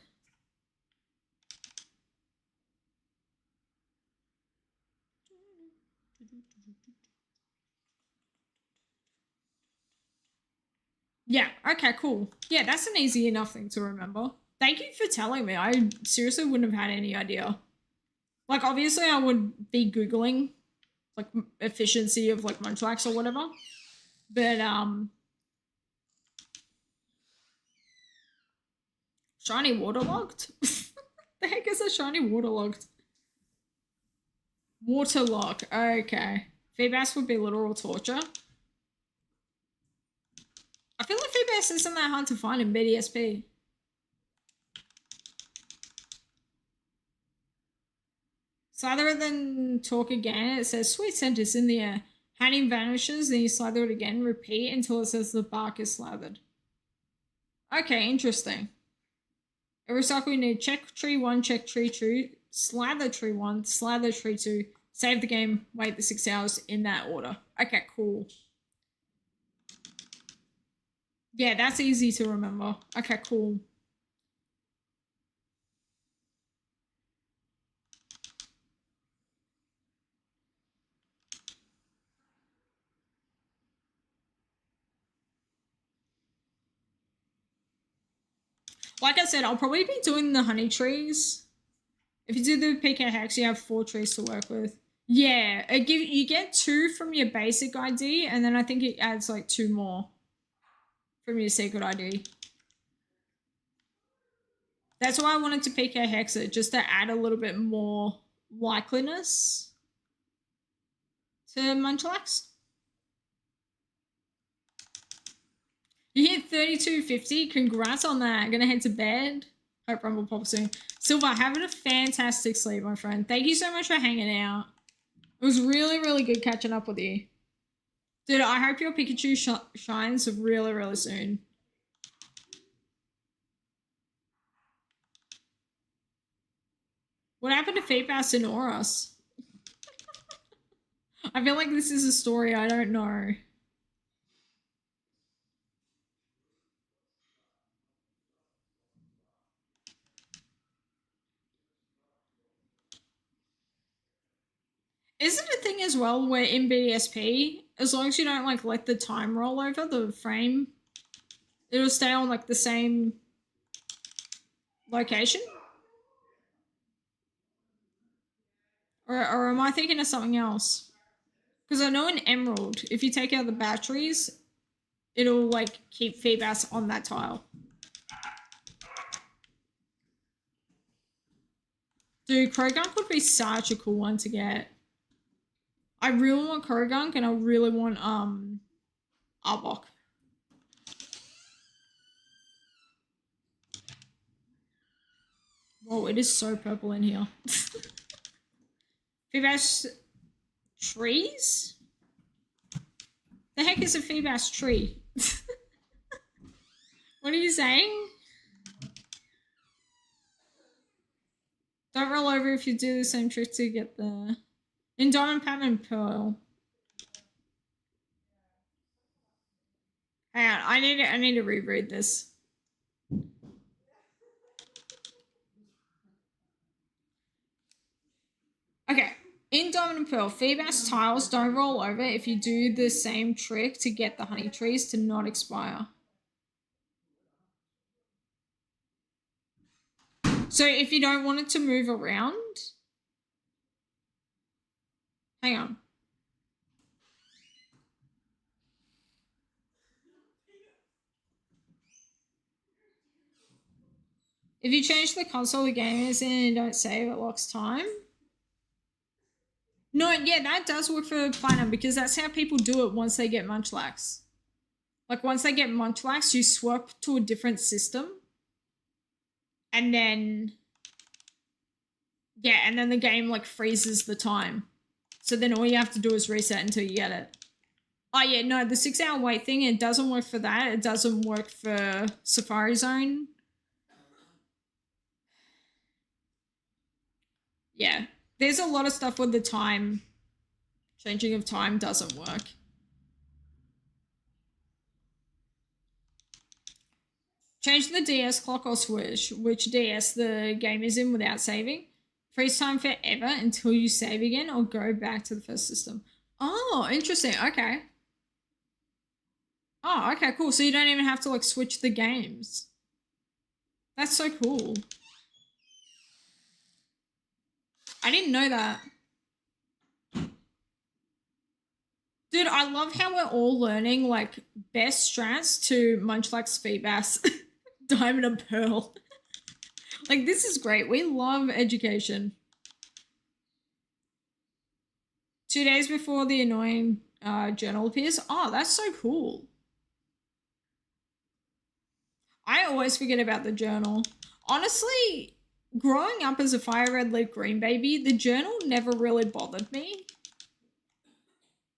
Yeah, okay, cool. Yeah, that's an easy enough thing to remember. Thank you for telling me. I seriously wouldn't have had any idea. Like, obviously, I would be Googling, like, efficiency of, like, Munchlax or whatever. But, shiny waterlogged? The heck is a shiny waterlogged? Waterlock, okay. Feebas would be literal torture. I feel like Feebas isn't that hard to find in BDSP. Slather then talk again. It says sweet sentence in the air. Honey vanishes, then you slather it again. Repeat until it says the bark is slathered. Okay, interesting. Every cycle you need check tree 1, check tree 2, slather tree 1, slather tree 2, save the game, wait the 6 hours in that order. Okay, cool. Yeah, that's easy to remember. Okay, cool. Like I said, I'll probably be doing the honey trees. If you do the PK Hex, you have 4 trees to work with. Yeah, you get 2 from your basic ID, and then I think it adds like 2 more from your secret ID. That's why I wanted to PK Hex it, just to add a little bit more likeliness to Munchlax. You hit 3250. Congrats on that. Gonna head to bed. Hope Rumble pops soon. Silver, having a fantastic sleep, my friend. Thank you so much for hanging out. It was really, really good catching up with you. Dude, I hope your Pikachu shines really, really soon. What happened to Feedbass and Oros? I feel like this is a story I don't know. Isn't it a thing as well where in BDSP, as long as you don't like let the time roll over the frame, it'll stay on like the same location? Or am I thinking of something else? Because I know in Emerald, if you take out the batteries, it'll like keep Feebas on that tile. Dude, Krogunk would be such a cool one to get. I really want Krogunk and I really want Arbok. Whoa, it is so purple in here. Feebas trees? The heck is a Feebas tree? What are you saying? Don't roll over if you do the same trick to get the... In Diamond, Pattern, and Pearl. Hang on, I need to reread this. Okay. In Diamond and Pearl, Feebas tiles don't roll over if you do the same trick to get the honey trees to not expire. So if you don't want it to move around... Hang on. If you change the console the game is in and don't save, it locks time. No, yeah, that does work for Platinum because that's how people do it once they get Munchlax. Like, once they get Munchlax, you swap to a different system. And then... Yeah, and then the game, like, freezes the time. So then all you have to do is reset until you get it. Oh, yeah, no, the 6-hour wait thing, it doesn't work for that. It doesn't work for Safari Zone. Yeah, there's a lot of stuff with the time. Changing of time doesn't work. Change the DS clock or switch which DS the game is in without saving. Freeze time forever until you save again or go back to the first system. Oh, interesting. Okay. Oh, okay, cool. So you don't even have to like switch the games. That's so cool. I didn't know that. Dude, I love how we're all learning like best strats to Munchlax, Feebas, Diamond and Pearl. Like, this is great. We love education. 2 days before the annoying journal appears. Oh, that's so cool. I always forget about the journal. Honestly, growing up as a fire red leaf green baby, the journal never really bothered me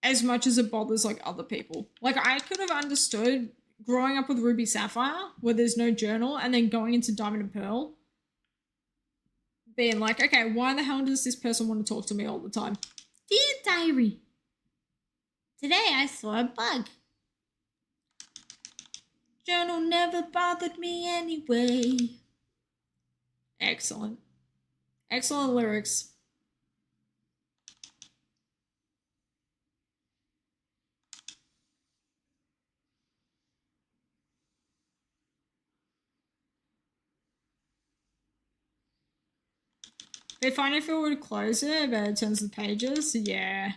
as much as it bothers like other people. Like I could have understood growing up with Ruby Sapphire where there's no journal and then going into Diamond and Pearl being like, okay, why the hell does this person want to talk to me all the time? Dear diary, today I saw a bug. Journal never bothered me anyway. Excellent. Excellent lyrics. They find if it would close it, but it turns the pages. Yeah.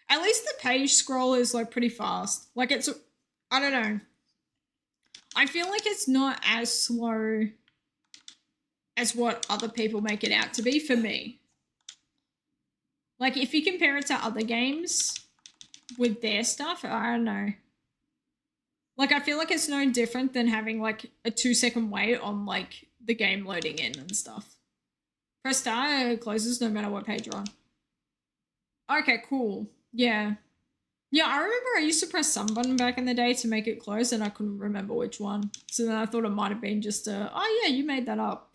At least the page scroll is like pretty fast. Like it's, I don't know. I feel like it's not as slow as what other people make it out to be for me. Like if you compare it to other games with their stuff, I don't know. Like I feel like it's no different than having like a 2-second wait on like the game loading in and stuff. Press start, it closes no matter what page you're on. Okay, cool. Yeah. Yeah, I remember I used to press some button back in the day to make it close and I couldn't remember which one. So then I thought it might have been just a, oh yeah, you made that up.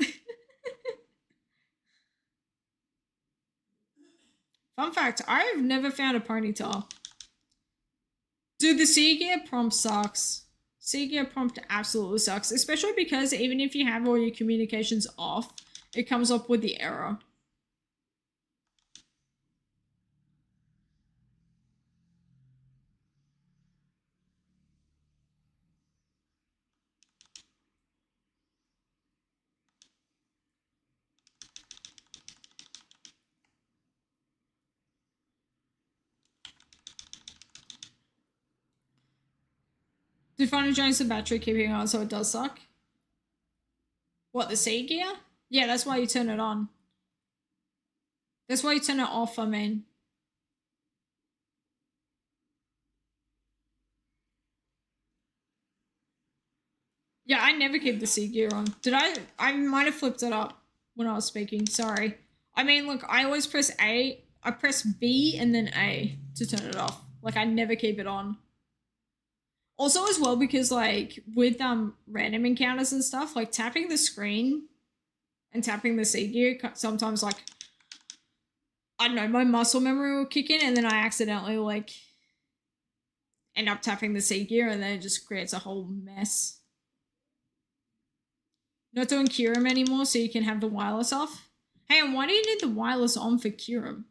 Fun fact, I've never found a ponytail. Dude, the Seagear prompt sucks. Seagear prompt absolutely sucks, especially because even if you have all your communications off, it comes up with the error. Did finally change the battery keeping on so it does suck? What, the Seagear? Yeah, that's why you turn it on. That's why you turn it off, I mean. Yeah, I never keep the Seagear on. Did I? I might have flipped it up when I was speaking. Sorry. I mean, look, I always press A. I press B and then A to turn it off. Like, I never keep it on. Also, as well, because, like, with random encounters and stuff, like, tapping the screen and tapping the Seagear, sometimes, like, I don't know, my muscle memory will kick in and then I accidentally, like, end up tapping the Seagear and then it just creates a whole mess. Not doing Kyurem anymore so you can have the wireless off. Hey, and why do you need the wireless on for Kyurem?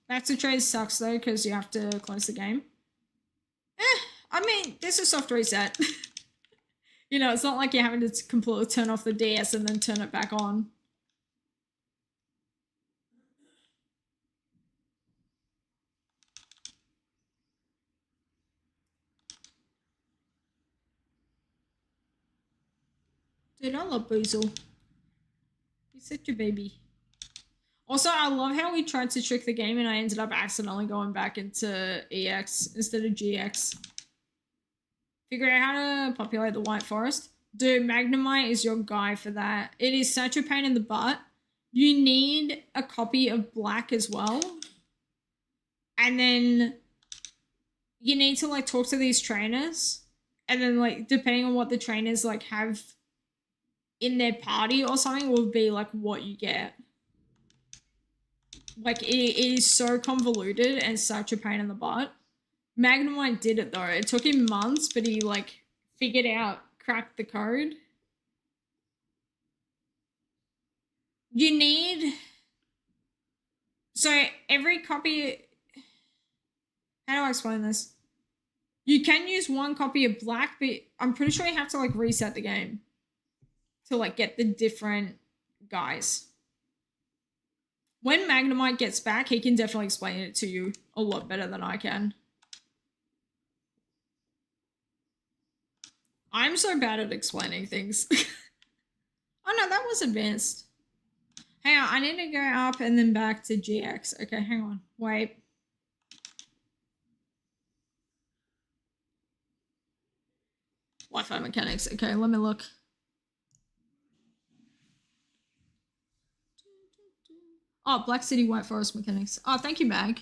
Back to trade sucks though because you have to close the game. I mean, there's a soft reset. You know, it's not like you're having to completely turn off the DS and then turn it back on. Dude, I love Boozle. He's such a baby. Also, I love how we tried to trick the game and I ended up accidentally going back into EX instead of GX. Figure out how to populate the White Forest. Dude, Magnemite is your guy for that. It is such a pain in the butt. You need a copy of Black as well. And then you need to like talk to these trainers. And then like depending on what the trainers like have in their party or something will be like what you get. Like it is so convoluted and such a pain in the butt. Magnemite did it though. It took him months, but he like figured out, cracked the code. You need, so every copy, how do I explain this? You can use one copy of Black, but I'm pretty sure you have to like reset the game to like get the different guys. When Magnemite gets back, he can definitely explain it to you a lot better than I can. I'm so bad at explaining things. Oh no, that was advanced. Hang on, I need to go up and then back to GX. Okay, hang on. Wait. Wi-Fi mechanics. Okay, let me look. Oh, Black City White Forest mechanics. Oh, thank you, Mag.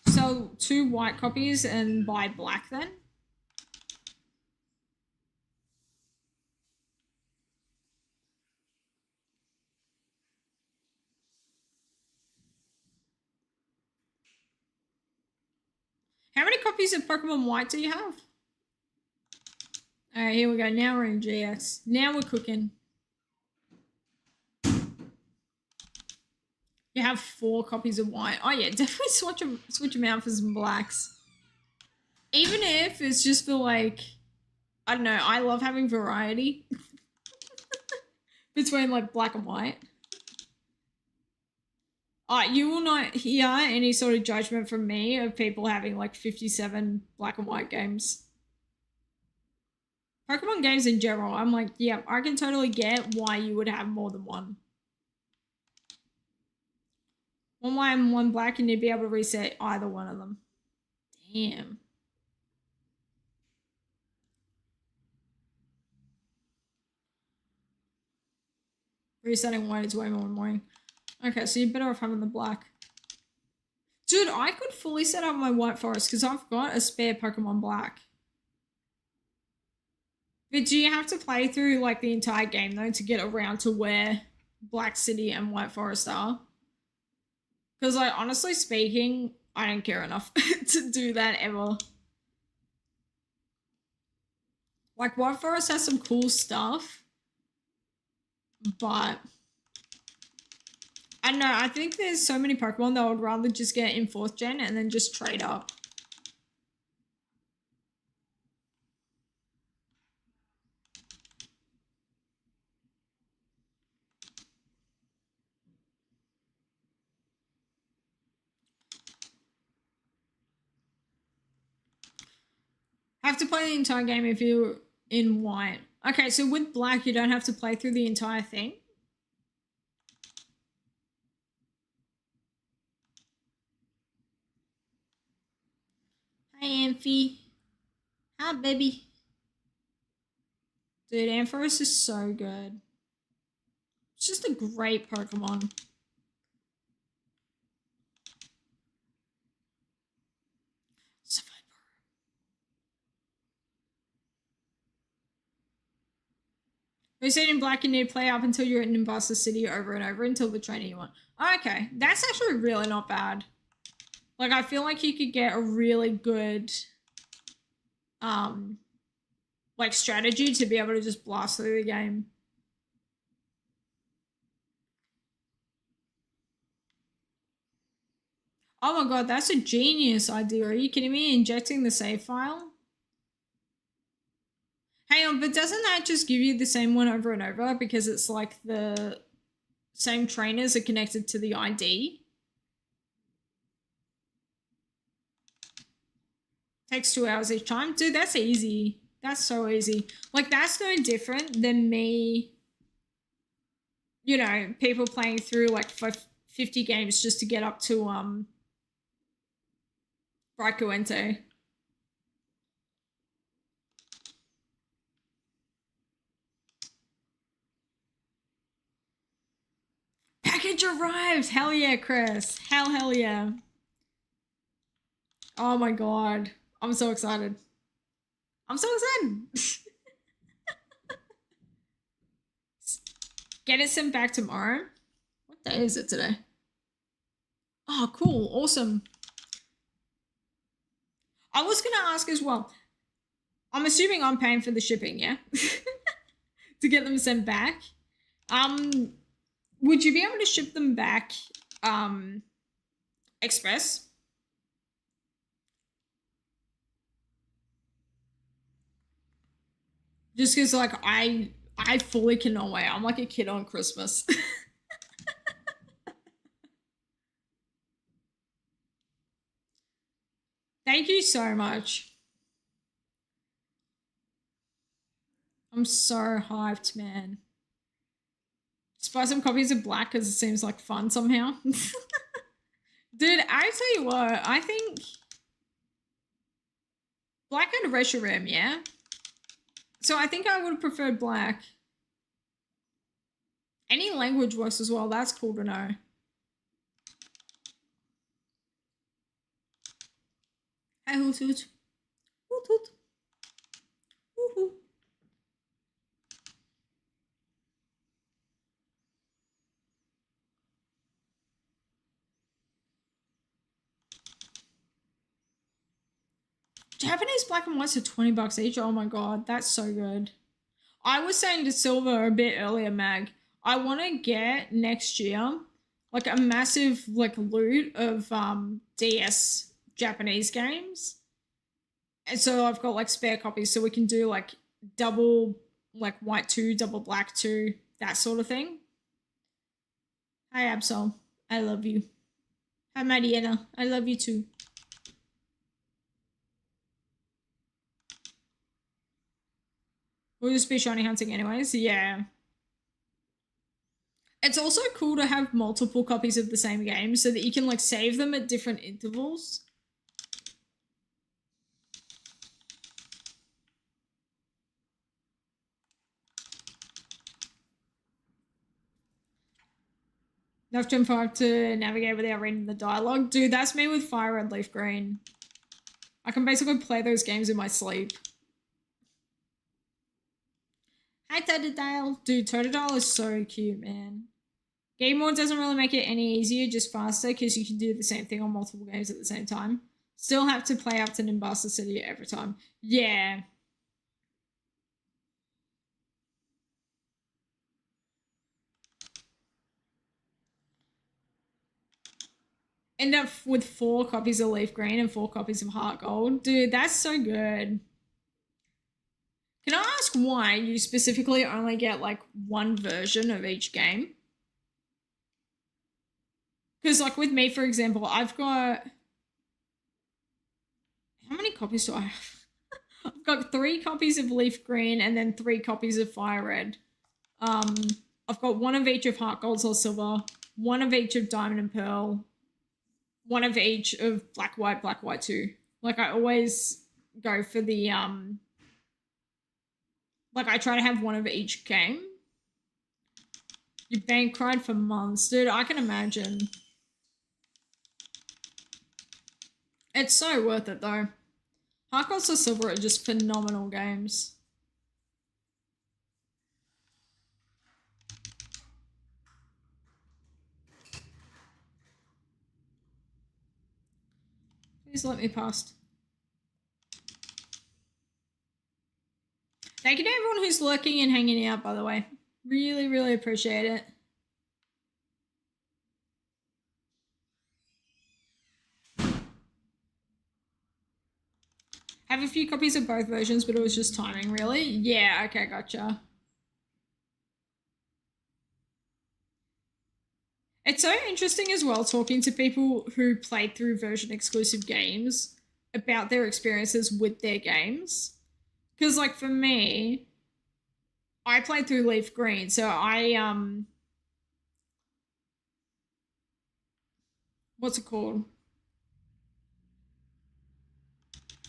So 2 white copies and buy black then? How many copies of Pokemon White do you have? Alright, here we go. Now we're in GX. Now we're cooking. You have 4 copies of White. Oh yeah, definitely switch them out for some blacks. Even if it's just for like, I don't know, I love having variety between like black and white. You will not hear any sort of judgment from me of people having like 57 black and white games. Pokemon games in general, I'm like, yeah, I can totally get why you would have more than one. One white and one black, and you'd be able to reset either one of them. Damn. Resetting white is way more annoying. Okay, so you're better off having the black. Dude, I could fully set up my white forest because I've got a spare Pokemon black. But do you have to play through like the entire game though to get around to where Black City and White Forest are? Because like honestly speaking, I don't care enough to do that ever. Like White Forest has some cool stuff, but I don't know, I think there's so many Pokemon that I would rather just get in 4th gen and then just trade up. Have to play the entire game if you're in white. Okay, so with black, you don't have to play through the entire thing. Hi, Amphi. Hi, baby. Dude, Ampharos is so good. It's just a great Pokemon. They said in black you need to play up until you're in Nimbasa City over and over until the trainer you want. Okay, that's actually really not bad. Like, I feel like you could get a really good, like, strategy to be able to just blast through the game. Oh my god, that's a genius idea. Are you kidding me? Injecting the save file? Hang on, but doesn't that just give you the same one over and over because it's like the same trainers are connected to the ID? Takes 2 hours each time. Dude, that's easy. That's so easy. Like, that's no different than me, you know, people playing through like 50 games just to get up to Raikuente. Package arrived! Hell yeah, Chris. Hell yeah. Oh my god. I'm so excited. I'm so excited. Get it sent back tomorrow. What day is it today? Oh, cool. Awesome. I was going to ask as well. I'm assuming I'm paying for the shipping, yeah? To get them sent back. Would you be able to ship them back express? Just because, like, I fully cannot wait. I'm like a kid on Christmas. Thank you so much. I'm so hyped, man. Just buy some copies of Black because it seems like fun somehow. Dude, I tell you what, I think Black and Reshiram, yeah? So I think I would have preferred Black. Any language works as well, that's cool to know. Hey, hoot hoot. Hoot hoot. Hoot hoot. Japanese black and whites are $20 each. Oh my god, that's so good. I was saying to Silver a bit earlier, Mag, I want to get next year like a massive like loot of DS Japanese games. And so I've got like spare copies so we can do like double like white 2, double black 2, that sort of thing. Hi Absol, I love you. Hi Mariana, I love you too. We'll just be shiny hunting anyways, yeah. It's also cool to have multiple copies of the same game so that you can like save them at different intervals. Enough Gen 5 to navigate without reading the dialogue. Dude, that's me with Fire Red Leaf Green. I can basically play those games in my sleep. Hi Totodile. Dude, Totodile is so cute, man. Game mode doesn't really make it any easier, just faster, because you can do the same thing on multiple games at the same time. Still have to play up to Nimbasa City every time. Yeah. End up with 4 copies of Leaf Green and 4 copies of Heart Gold. Dude, that's so good. Can I ask why you specifically only get like one version of each game? Because like with me, for example, I've got... How many copies do I have? I've got 3 copies of Leaf Green and then 3 copies of Fire Red. I've got 1 of each of Heart Gold, Soul Silver, 1 of each of Diamond and Pearl, 1 of each of Black White 2. Like I always go for the like I try to have 1 of each game. You bank cried for months, dude. I can imagine. It's so worth it though. Heart Gold, Soul Silver are just phenomenal games. Please let me past. Thank you to everyone who's lurking and hanging out, by the way. Really, really appreciate it. Have a few copies of both versions, but it was just timing, really? Yeah, okay, gotcha. It's so interesting as well talking to people who played through version exclusive games about their experiences with their games. Because, like, for me, I played through Leaf Green, so what's it called?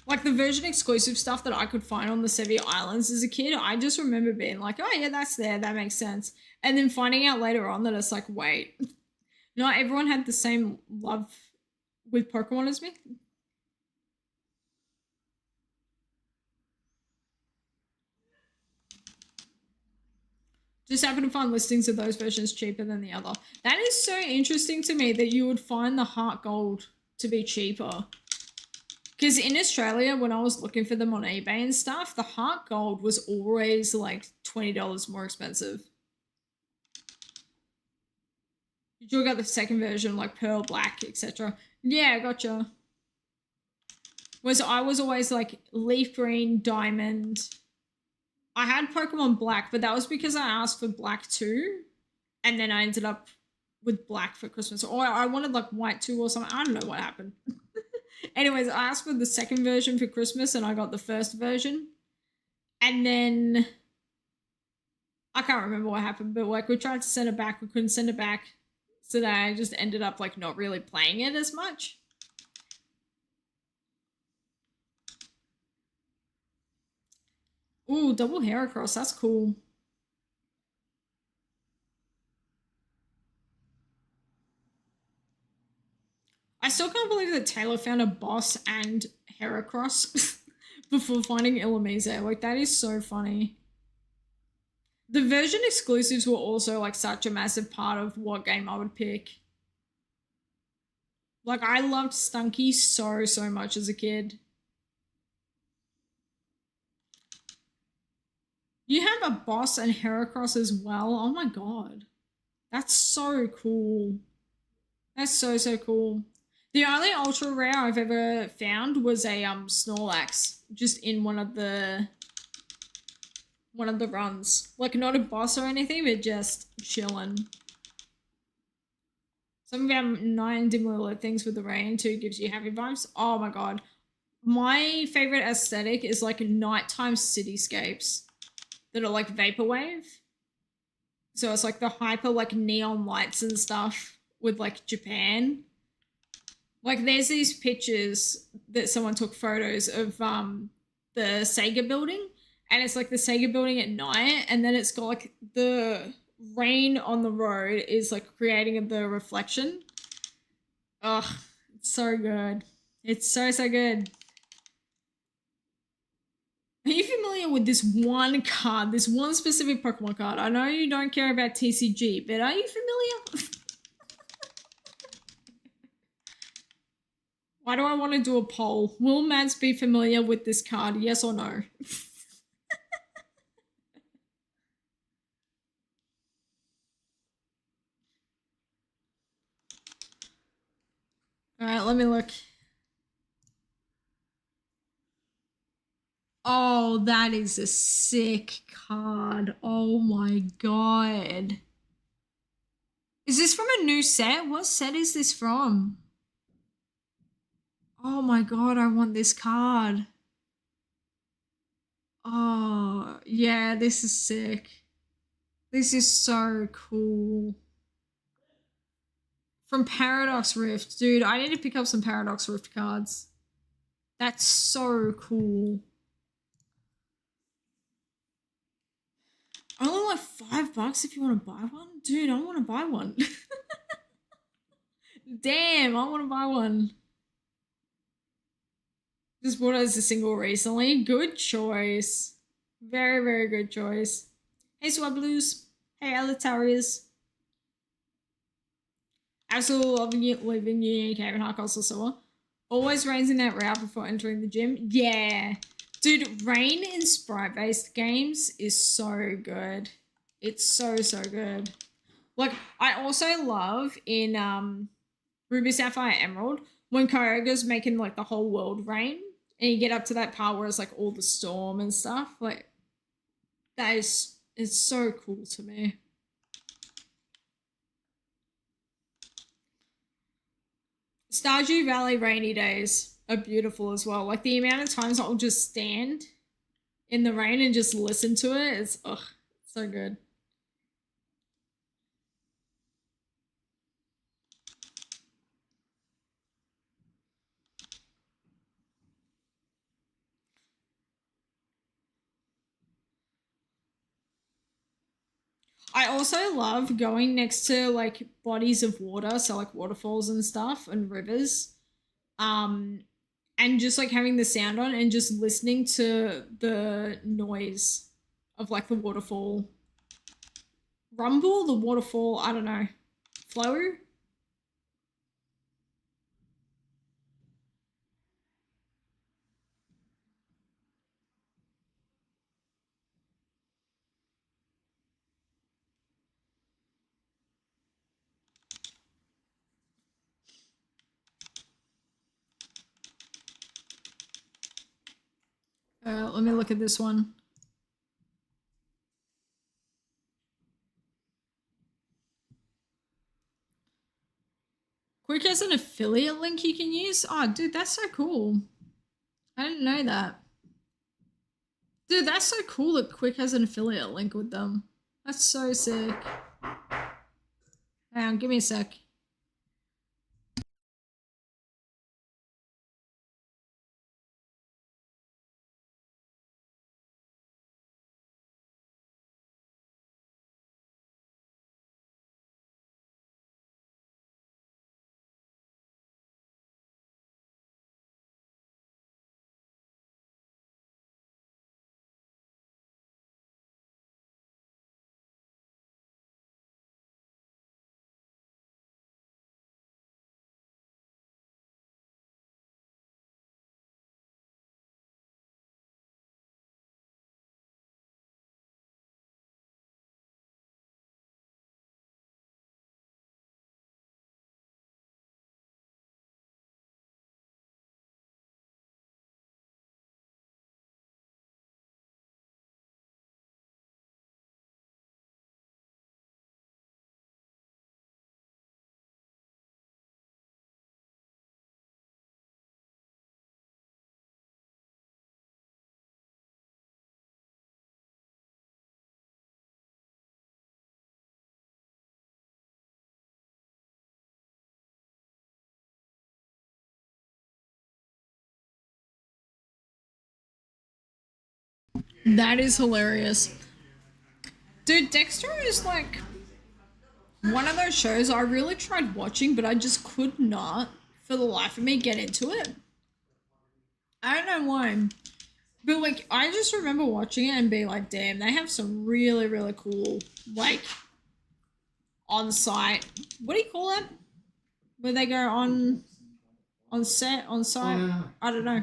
Like, the version exclusive stuff that I could find on the Sevi Islands as a kid, I just remember being like, oh, yeah, that's there, that makes sense. And then finding out later on that it's like, wait, not everyone had the same love with Pokemon as me. Just happen to find listings of those versions cheaper than the other. That is so interesting to me that you would find the Heart Gold to be cheaper. Because in Australia, when I was looking for them on eBay and stuff, the Heart Gold was always like $20 more expensive. You got the second version, like Pearl, Black, etc. Yeah, gotcha. I was always like Leaf Green, Diamond. I had Pokemon Black, but that was because I asked for Black 2, and then I ended up with Black for Christmas. Or I wanted like White 2 or something. I don't know what happened. Anyways, I asked for the second version for Christmas, and I got the first version. And then I can't remember what happened, but like we tried to send it back, we couldn't send it back. So then I just ended up like not really playing it as much. Ooh, double Heracross, that's cool. I still can't believe that Taylor found a boss and Heracross before finding Illumise. Like, that is so funny. The version exclusives were also like such a massive part of what game I would pick. Like, I loved Stunky so much as a kid. You have a boss and Heracross as well. Oh my god. That's so cool. That's so cool. The only ultra rare I've ever found was a Snorlax, just in one of the runs. Like, not a boss or anything, but just chilling. Some of our 9 dimly lit things with the rain too gives you happy vibes. Oh my god. My favorite aesthetic is like nighttime cityscapes that are like vaporwave. So it's like the hyper like neon lights and stuff with like Japan. Like, there's these pictures that someone took photos of the Sega building, and it's like the Sega building at night, and then it's got like the rain on the road is like creating the reflection. Ugh, it's so good. It's so good. Are you familiar with this one card, this one specific Pokemon card? I know you don't care about TCG, but are you familiar? Why do I want to do a poll? Will Mads be familiar with this card? Yes or no? All right, let me look. Oh, that is a sick card. Oh my god. Is this from a new set? What set is this from? Oh my god, I want this card. Oh, yeah, this is sick. This is so cool. From Paradox Rift. Dude, I need to pick up some Paradox Rift cards. That's so cool. Only like $5 if you want to buy one? Dude, I want to buy one. Damn, I want to buy one. Just bought it as a single recently. Good choice. Very good choice. Hey, Swabloos. Hey, Alatarius. Absolutely loving it, living Union Cave and Hardcastle Sewer. Always rains in that route before entering the gym. Yeah. Dude, rain in sprite-based games is so good. It's so good. Like, I also love in Ruby Sapphire Emerald when Kyogre's making like the whole world rain and you get up to that part where it's like all the storm and stuff. Like, that is, it's so cool to me. Stardew Valley rainy days are beautiful as well. Like, the amount of times I'll just stand in the rain and just listen to it, it's so good. I also love going next to like bodies of water, so like waterfalls and stuff and rivers. Um and just like having the sound on and just listening to the noise of like the waterfall rumble, the waterfall, I don't know, flow. Let me look at this one. Quick has an affiliate link you can use. Oh, dude, that's so cool. I didn't know that. Dude, that's so cool that Quick has an affiliate link with them. That's so sick. Hang on, give me a sec. That is hilarious. Dude, Dexter is like one of those shows I really tried watching, but I just could not, for the life of me, get into it. I don't know why. But like I just remember watching it and being like, damn, they have some really, really cool like on site. What do you call it? Where they go on set, on site? I don't know.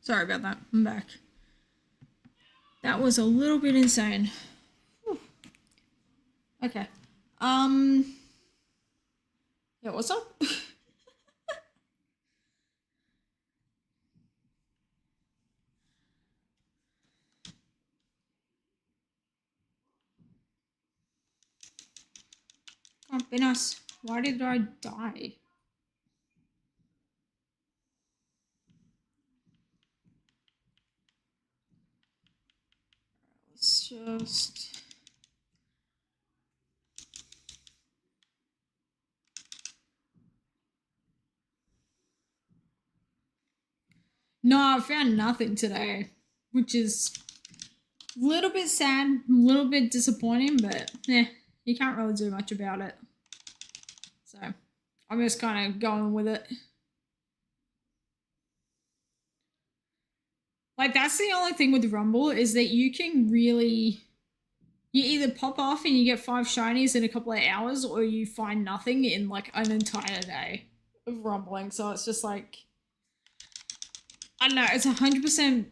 Sorry about that. I'm back. That was a little bit insane. Whew. Okay. Yeah, what's up? Oh, be nice. Why did I die? Let's just... No, I found nothing today, which is a little bit sad, a little bit disappointing, but yeah, you can't really do much about it. So I'm just kind of going with it. Like, that's the only thing with Rumble is that you can really... You either pop off and you get 5 shinies in a couple of hours, or you find nothing in like an entire day of rumbling. So it's just like... I don't know, it's 100%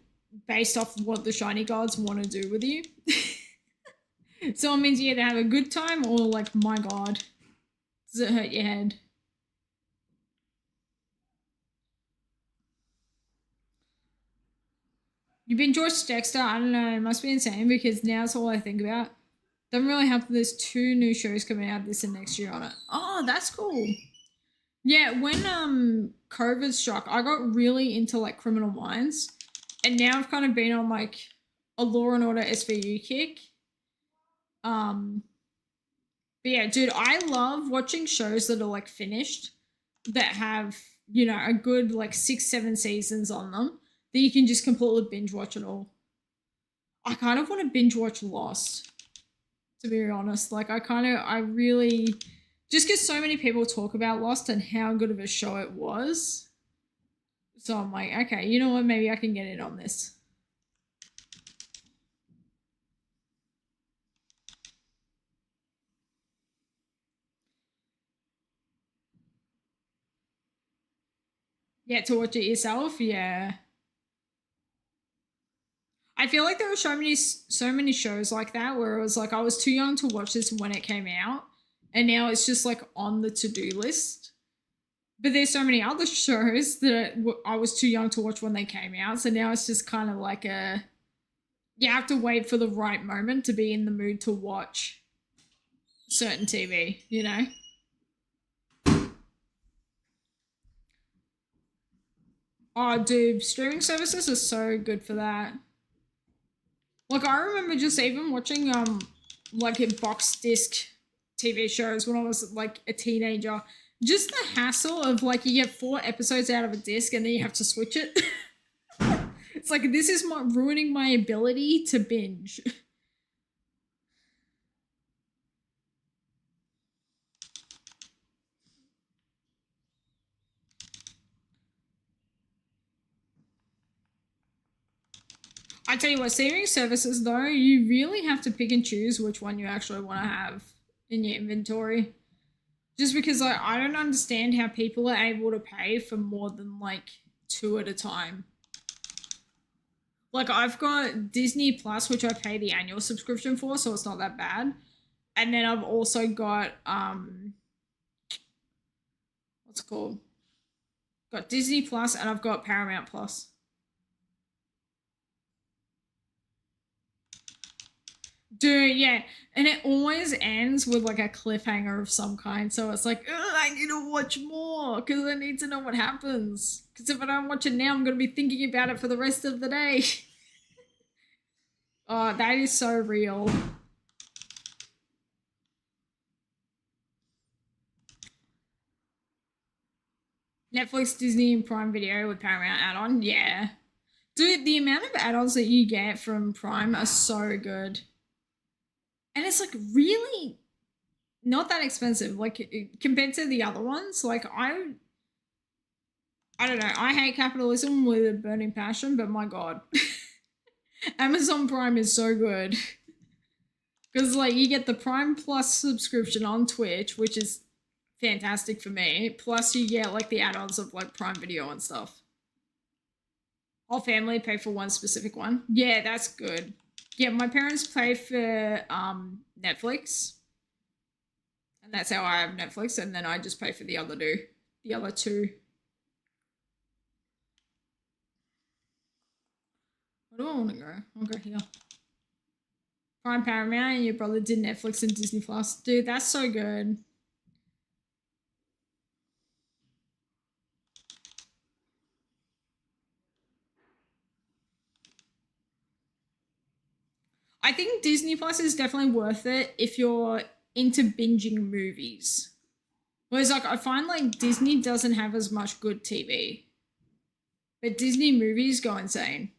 based off what the shiny gods want to do with you. So it means you either have a good time or like, my god, does it hurt your head? You've been George Dexter? I don't know, it must be insane because now it's all I think about. Doesn't really help that there's 2 new shows coming out this and next year on it. Oh, that's cool. Yeah, when COVID struck, I got really into like Criminal Minds, and now I've kind of been on like a Law and Order SVU kick. But yeah, dude, I love watching shows that are like finished, that have, you know, a good like 6-7 seasons on them, that you can just completely binge watch it all. I kind of want to binge watch Lost, to be honest. Like, I really, just because so many people talk about Lost and how good of a show it was. So I'm like, okay, you know what? Maybe I can get in on this. Yeah, to watch it yourself, yeah. I feel like there were so many shows like that where it was like I was too young to watch this when it came out, and now it's just like on the to-do list. But there's so many other shows that I was too young to watch when they came out, so now it's just kind of like a... You have to wait for the right moment to be in the mood to watch certain TV, you know? Oh, dude, streaming services are so good for that. Like, I remember just even watching like a box disc TV shows when I was like a teenager. Just the hassle of like you get 4 episodes out of a disc and then you have to switch it. It's like, this is ruining my ability to binge. I tell you what, streaming services though, you really have to pick and choose which one you actually want to have in your inventory. Just because like I don't understand how people are able to pay for more than like 2 at a time. Like, I've got Disney Plus, which I pay the annual subscription for, so it's not that bad. And then I've also got what's it called? Got Disney Plus and I've got Paramount Plus. Dude, yeah. And it always ends with like a cliffhanger of some kind. So it's like, I need to watch more because I need to know what happens. Because if I don't watch it now, I'm going to be thinking about it for the rest of the day. Oh, that is so real. Netflix, Disney, and Prime Video with Paramount add-on, yeah. Dude, the amount of add-ons that you get from Prime are so good. And it's like really not that expensive, like compared to the other ones. Like, I don't know, I hate capitalism with a burning passion, but my god. Amazon Prime is so good. Because like you get the Prime Plus subscription on Twitch, which is fantastic for me. Plus you get like the add-ons of like Prime Video and stuff. Whole family pay for one specific one. Yeah, that's good. Yeah, my parents pay for Netflix. And that's how I have Netflix, and then I just pay for the other two. Where do I want to go? I'll go here. Prime Paramount and your brother did Netflix and Disney Plus. Dude, that's so good. I think Disney Plus is definitely worth it if you're into binging movies. Whereas, like, I find like Disney doesn't have as much good TV, but Disney movies go insane.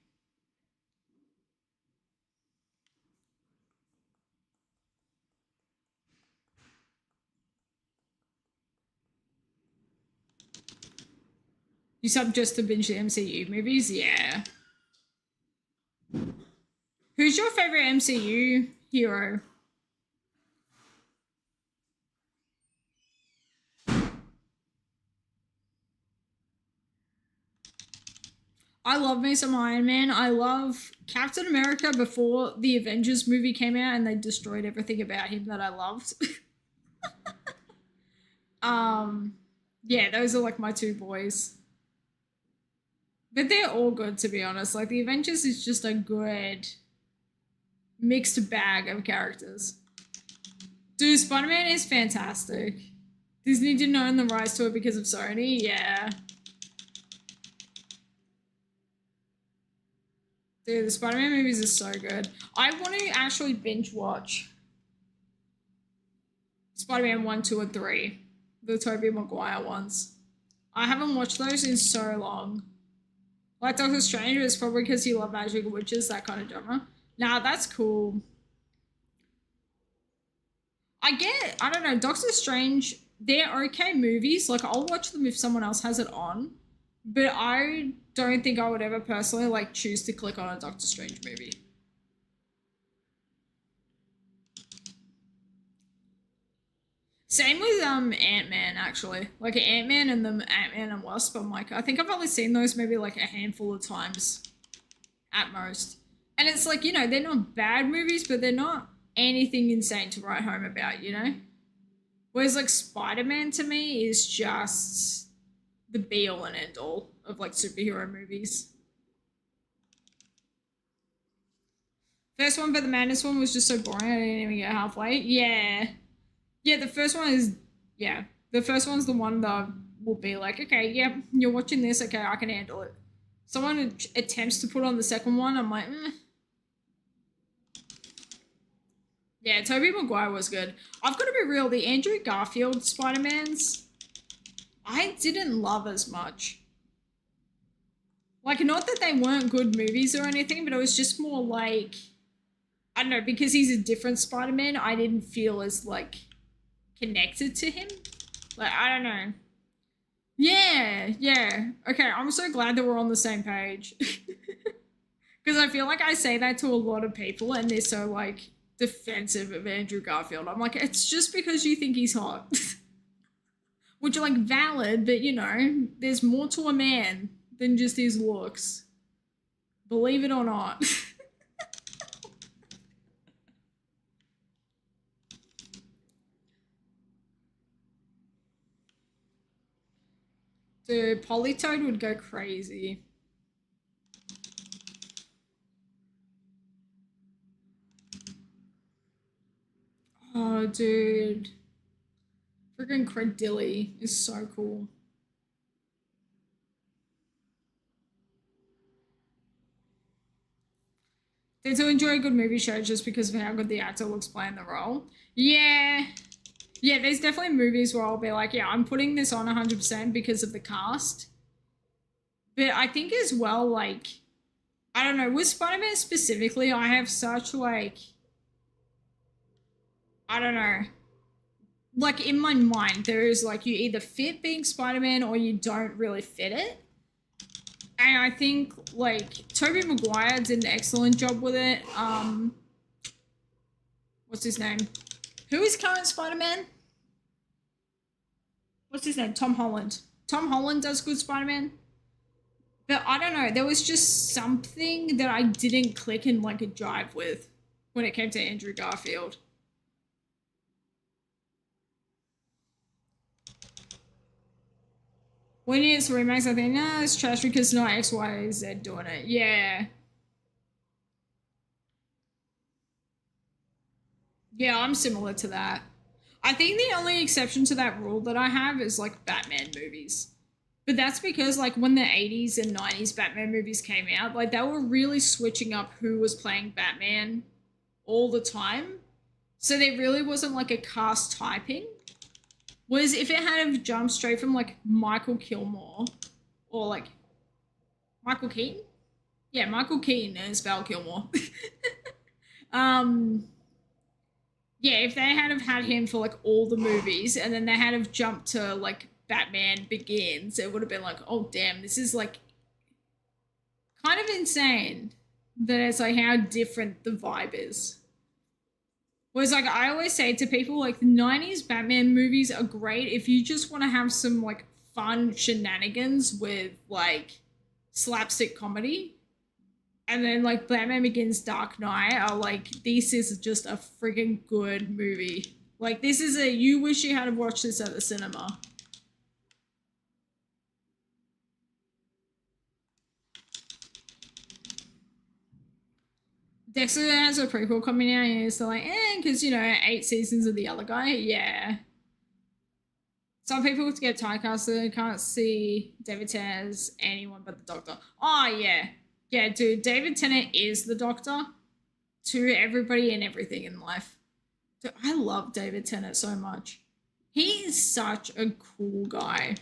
You sub just to binge the MCU movies? Yeah. Who's your favorite MCU hero? I love me some Iron Man. I love Captain America before the Avengers movie came out and they destroyed everything about him that I loved. Yeah, those are like my two boys. But they're all good, to be honest. Like, the Avengers is just a good mixed bag of characters. Dude, Spider-Man is fantastic. Disney didn't own the rights to it because of Sony. Yeah. Dude, the Spider-Man movies are so good. I want to actually binge watch Spider-Man 1, 2, and 3. The Tobey Maguire ones. I haven't watched those in so long. Like Doctor Strange, it's probably because you love magic witches, that kind of genre. Nah, that's cool. I don't know, Doctor Strange, they're okay movies. Like, I'll watch them if someone else has it on. But I don't think I would ever personally, like, choose to click on a Doctor Strange movie. Same with Ant-Man, actually. Like, Ant-Man and the Ant-Man and Wasp, I'm like, I think I've only seen those maybe like a handful of times at most. And it's like, you know, they're not bad movies, but they're not anything insane to write home about, you know? Whereas, like, Spider-Man to me is just the be-all and end-all of, like, superhero movies. First one, but the Madness one was just so boring, I didn't even get halfway. Yeah. Yeah, the first one is, yeah. The first one's the one that will be like, okay, yeah, you're watching this, okay, I can handle it. Someone attempts to put on the second one, I'm like, Yeah, Tobey Maguire was good. I've got to be real, the Andrew Garfield Spider-Mans, I didn't love as much. Like, not that they weren't good movies or anything, but it was just more like, I don't know, because he's a different Spider-Man, I didn't feel as, like, connected to him. Like, I don't know. Yeah. Okay, I'm so glad that we're on the same page. Because I feel like I say that to a lot of people and they're so, like, defensive of Andrew Garfield. I'm like, it's just because you think he's hot. Which are, like, valid, but, you know, there's more to a man than just his looks. Believe it or not. Dude, Politoed would go crazy. Oh, dude. Freaking Credilli is so cool. They do enjoy a good movie show just because of how good the actor looks playing the role. Yeah. Yeah, there's definitely movies where I'll be like, yeah, I'm putting this on 100% because of the cast. But I think as well, like, I don't know, with Spider-Man specifically, I have such, like, I don't know, like, in my mind, there is, like, you either fit being Spider-Man or you don't really fit it. And I think, like, Tobey Maguire did an excellent job with it. What's his name? Who is current Spider-Man? What's his name? Tom Holland. Tom Holland does good Spider-Man. But I don't know, there was just something that I didn't click and like a jive with when it came to Andrew Garfield. When it's remakes, I think, nah, it's trash because not X, Y, Z doing it. Yeah. Yeah, I'm similar to that. I think the only exception to that rule that I have is like Batman movies. But that's because like when the 80s and 90s Batman movies came out, like they were really switching up who was playing Batman all the time. So there really wasn't like a cast typing. Whereas if it had have jumped straight from like Michael Kilmore or like Michael Keaton, yeah, Michael Keaton as Val Kilmore. um, yeah, if they had have had him for like all the movies and then they had have jumped to like Batman Begins, it would have been like, oh damn, this is like kind of insane that it's like how different the vibe is. Whereas, like, I always say to people, like, the 90s Batman movies are great if you just want to have some, like, fun shenanigans with, like, slapstick comedy. And then, like, Batman Begins Dark Knight are like, this is just a friggin' good movie. Like, this is a, you wish you had watched this at the cinema. Dexter has a prequel coming out, and it's like, because, you know, 8 seasons of the other guy. Yeah. Some people get typecasted can't see David Tennant as anyone but the Doctor. Oh yeah, yeah, dude. David Tennant is the Doctor to everybody and everything in life. Dude, I love David Tennant so much. He is such a cool guy.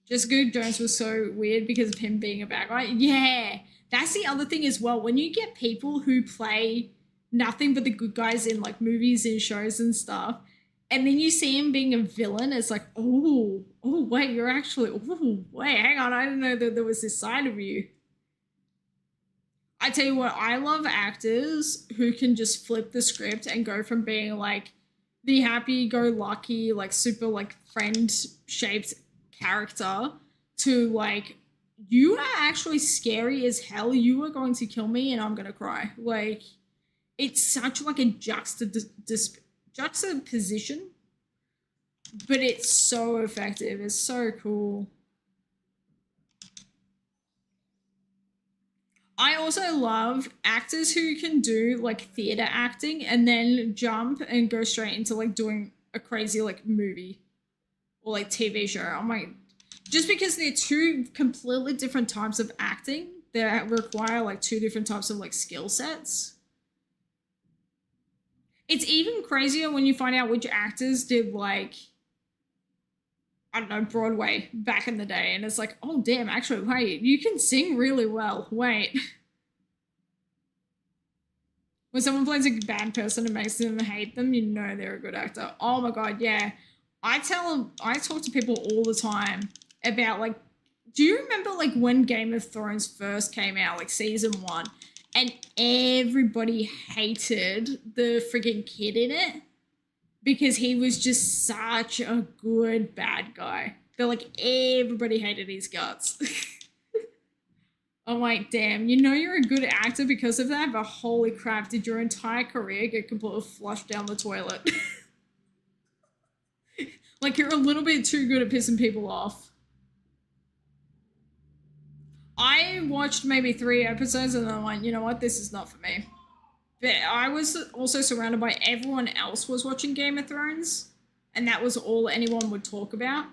Jessica Jones was so weird because of him being a bad guy. Yeah, that's the other thing as well. When you get people who play nothing but the good guys in like movies and shows and stuff, and then you see him being a villain, it's like, oh, wait, you're actually, oh, wait, hang on, I didn't know that there was this side of you. I tell you what, I love actors who can just flip the script and go from being like the happy go lucky, like super like friend shaped character to like, you are actually scary as hell. You are going to kill me and I'm going to cry. Like, it's such like a juxtaposition, but it's so effective. It's so cool. I also love actors who can do like theater acting and then jump and go straight into like doing a crazy like movie or like TV show. I'm like, just because they're two completely different types of acting that require like two different types of like skill sets. It's even crazier when you find out which actors did like, I don't know, Broadway back in the day, and it's like, oh damn, actually, wait, you can sing really well. Wait, when someone plays a bad person and makes them hate them, you know they're a good actor. Oh my god, yeah. I talk to people all the time about like, do you remember like when Game of Thrones first came out, like season one, and everybody hated the freaking kid in it because he was just such a good bad guy. But like everybody hated his guts. I'm like, damn, you know you're a good actor because of that, but holy crap, did your entire career get completely flushed down the toilet? Like you're a little bit too good at pissing people off. I watched maybe 3 episodes and then I went, you know what, this is not for me. But I was also surrounded by everyone else was watching Game of Thrones, and that was all anyone would talk about.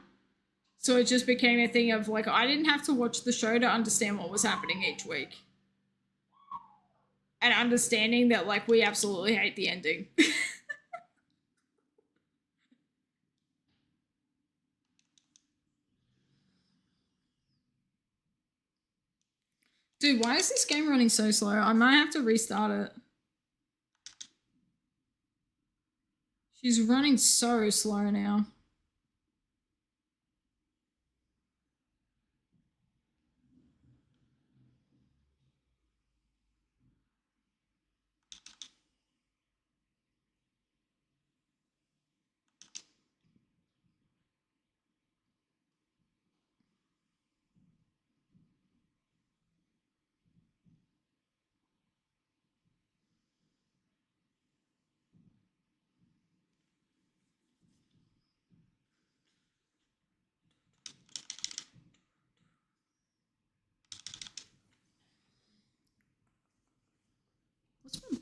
So it just became a thing of like, I didn't have to watch the show to understand what was happening each week. And understanding that like we absolutely hate the ending. Dude, why is this game running so slow? I might have to restart it. She's running so slow now.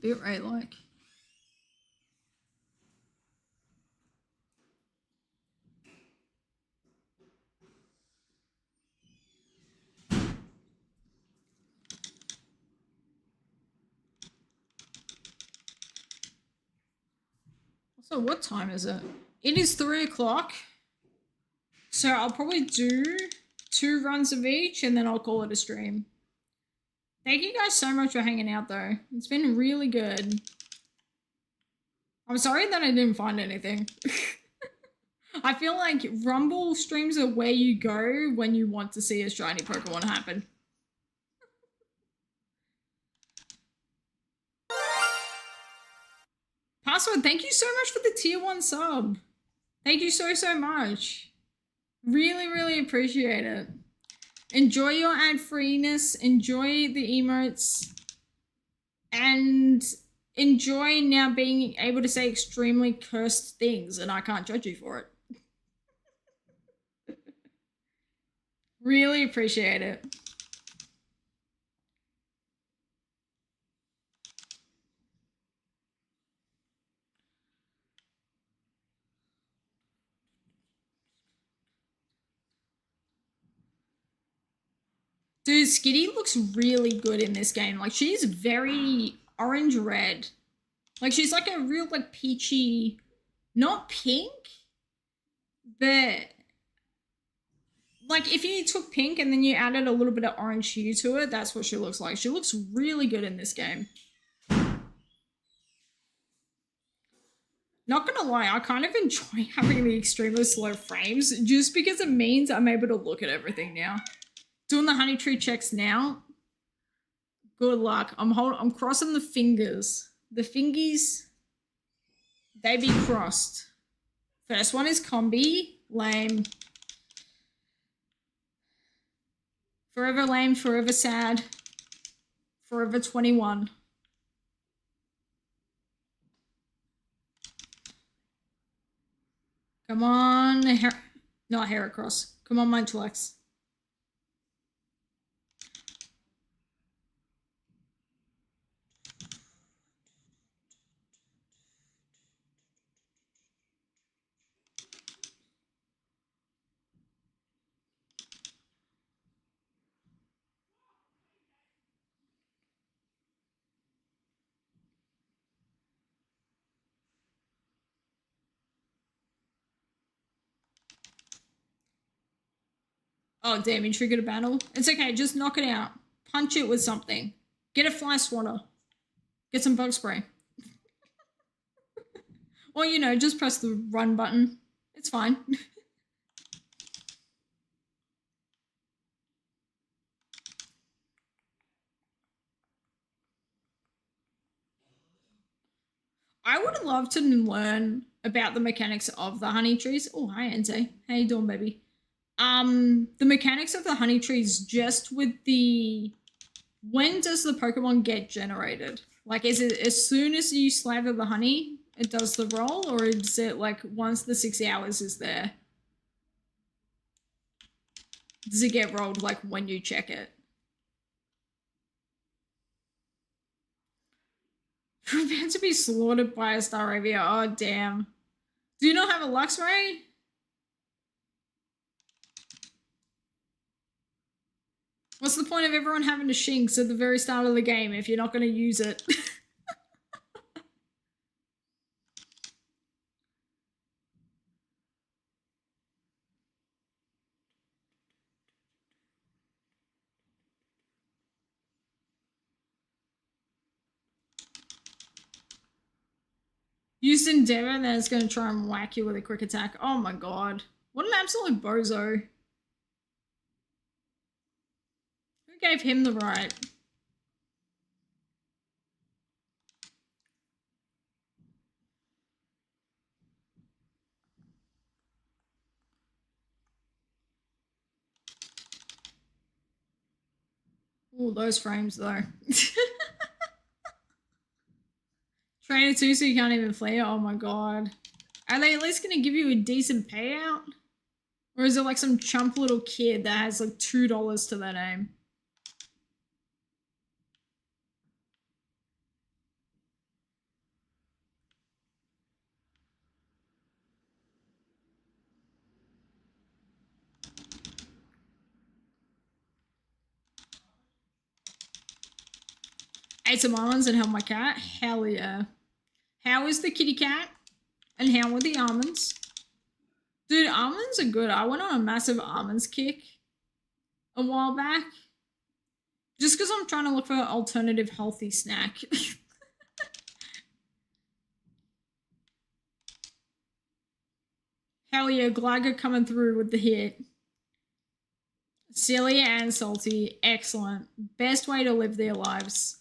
bitrate like? So what time is it? It is 3 o'clock. So I'll probably do 2 runs of each and then I'll call it a stream. Thank you guys so much for hanging out though. It's been really good. I'm sorry that I didn't find anything. I feel like Rumble streams are where you go when you want to see a shiny Pokemon happen. Password, thank you so much for the tier 1 sub. Thank you so much. Really, really appreciate it. Enjoy your ad-freeness, enjoy the emotes, and enjoy now being able to say extremely cursed things, and I can't judge you for it. Really appreciate it. Dude, Skitty looks really good in this game. Like, she's very orange-red. Like, she's like a real, like, peachy... Not pink, but... Like, if you took pink and then you added a little bit of orange hue to it, that's what she looks like. She looks really good in this game. Not gonna lie, I kind of enjoy having the extremely slow frames just because it means I'm able to look at everything now. Doing the honey tree checks now. Good luck. I'm crossing the fingers. The fingies, they be crossed. First one is Combi. Lame. Forever lame, forever sad. Forever 21. Come on, not Heracross. Come on, Munchlax. Oh, damn, you triggered a battle. It's okay, just knock it out. Punch it with something. Get a fly swatter. Get some bug spray. Or, you know, just press the run button. It's fine. I would love to learn about the mechanics of the honey trees. Oh, hi, Enze. How you doing, baby? The mechanics of the honey trees just with the... When does the Pokemon get generated? Like, is it as soon as you slather the honey, it does the roll? Or is it, like, once the 6 hours is there? Does it get rolled, like, when you check it? Prepare to be slaughtered by a Staravia. Oh, damn. Do you not have a Luxray? What's the point of everyone having a Shinx at the very start of the game if you're not going to use it? Used Endeavor, and then it's going to try and whack you with a quick attack. Oh my god. What an absolute bozo. Who gave him the right? Ooh, those frames though. Trainer 2 so you can't even flee. Oh my god. Are they at least going to give you a decent payout? Or is it like some chump little kid that has like $2 to their name? ate some almonds and held my cat. Hell yeah. How is the kitty cat? And how were the almonds? Dude, almonds are good. I went on a massive almonds kick a while back. Just because I'm trying to look for an alternative healthy snack. Hell yeah, Gliga coming through with the hit. Silly and salty. Excellent. Best way to live their lives.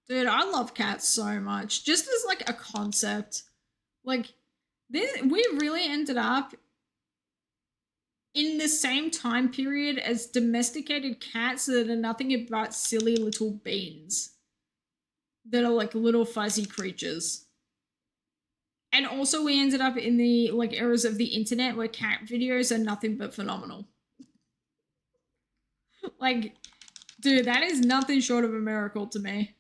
Dude, I love cats so much. Just as like a concept. Like, we really ended up in the same time period as domesticated cats that are nothing but silly little beans. That are like little fuzzy creatures. And also we ended up in the like eras of the internet where cat videos are nothing but phenomenal. Like, dude, that is nothing short of a miracle to me.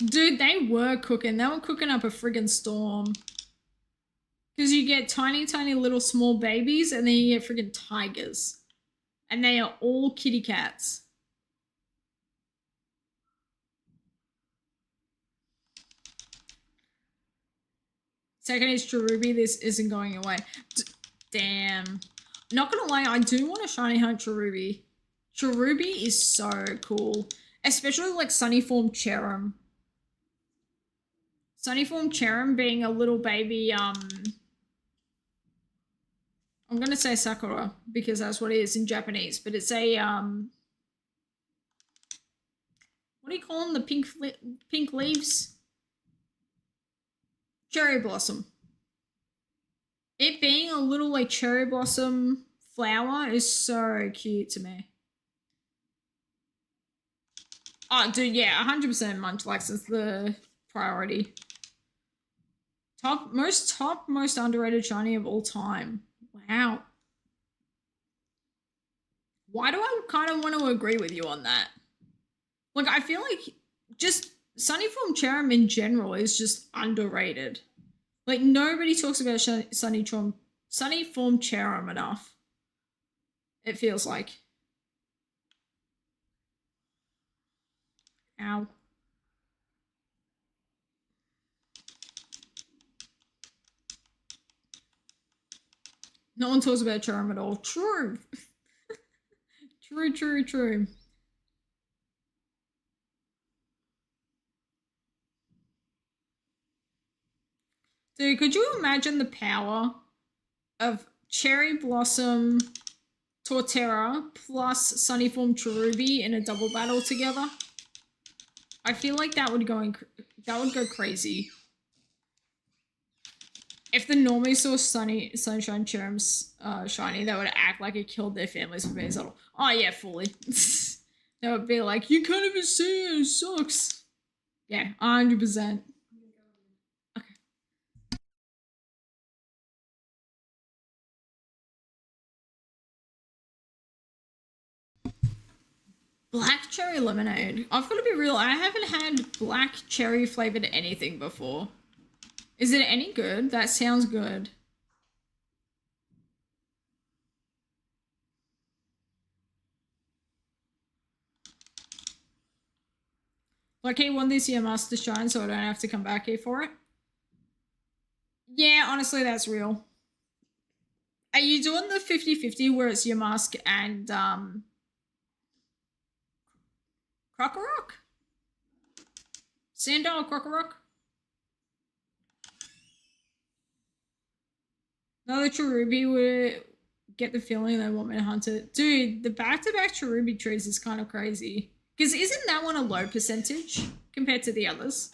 Dude, they were cooking. They were cooking up a friggin' storm. Because you get tiny, tiny little small babies and then you get friggin' tigers. And they are all kitty cats. Second is Cherubi. This isn't going away. Damn. Not gonna lie, I do want a shiny hunt Cherubi. Cherubi is so cool. Especially like Sunnyform Cherim. Sunnyform Cherim being a little baby, I'm gonna say Sakura because that's what it is in Japanese, but it's a, what do you call them? The pink leaves? Cherry blossom. It being a little like cherry blossom flower is so cute to me. Oh, dude, yeah, 100% Munchlax is the priority. Most underrated shiny of all time. Wow. Why do I kind of want to agree with you on that? Like, I feel like just Sunnyform Cherim in general is just underrated. Like, nobody talks about Sunnyform Cherim enough. It feels like. Ow. No one talks about Cherim at all. True. True. Dude, could you imagine the power of Cherry Blossom Torterra plus Sunnyform Cherubi in a double battle together? I feel like that would go crazy. If the normies saw Sunshine Cherim's shiny, they would act like it killed their families for being subtle. Oh yeah, fully. They would be like, you can't even see it, it sucks. Yeah, 100%. Black cherry lemonade. I've got to be real. I haven't had black cherry flavored anything before. Is it any good? That sounds good. Like, he won this year Master Shine, so I don't have to come back here for it. Yeah, honestly, that's real. Are you doing the 50-50 where it's Yamask and Krokorok? Sandal Krokorok? Another Cherubi would get the feeling they want me to hunt it. Dude, the back-to-back Cherubi trees is kind of crazy. Because isn't that one a low percentage compared to the others?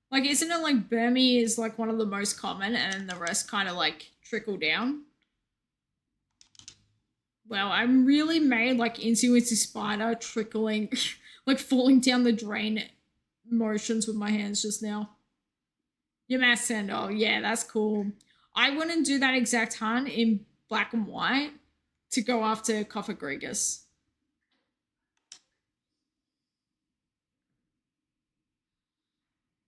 Like, isn't it like Burmy is like one of the most common and the rest kind of like trickle down? Well, I'm really made like Incy Spider trickling, like falling down the drain motions with my hands just now. Yamask Sandal, yeah, that's cool. I wouldn't do that exact hunt in black and white to go after Cophagrigus. – . . . . . . . . . . . . . . . . . . . . . . . . . . . . . . . . . . .. . . . . . . . . . . . . . . . 。 . . . . . . .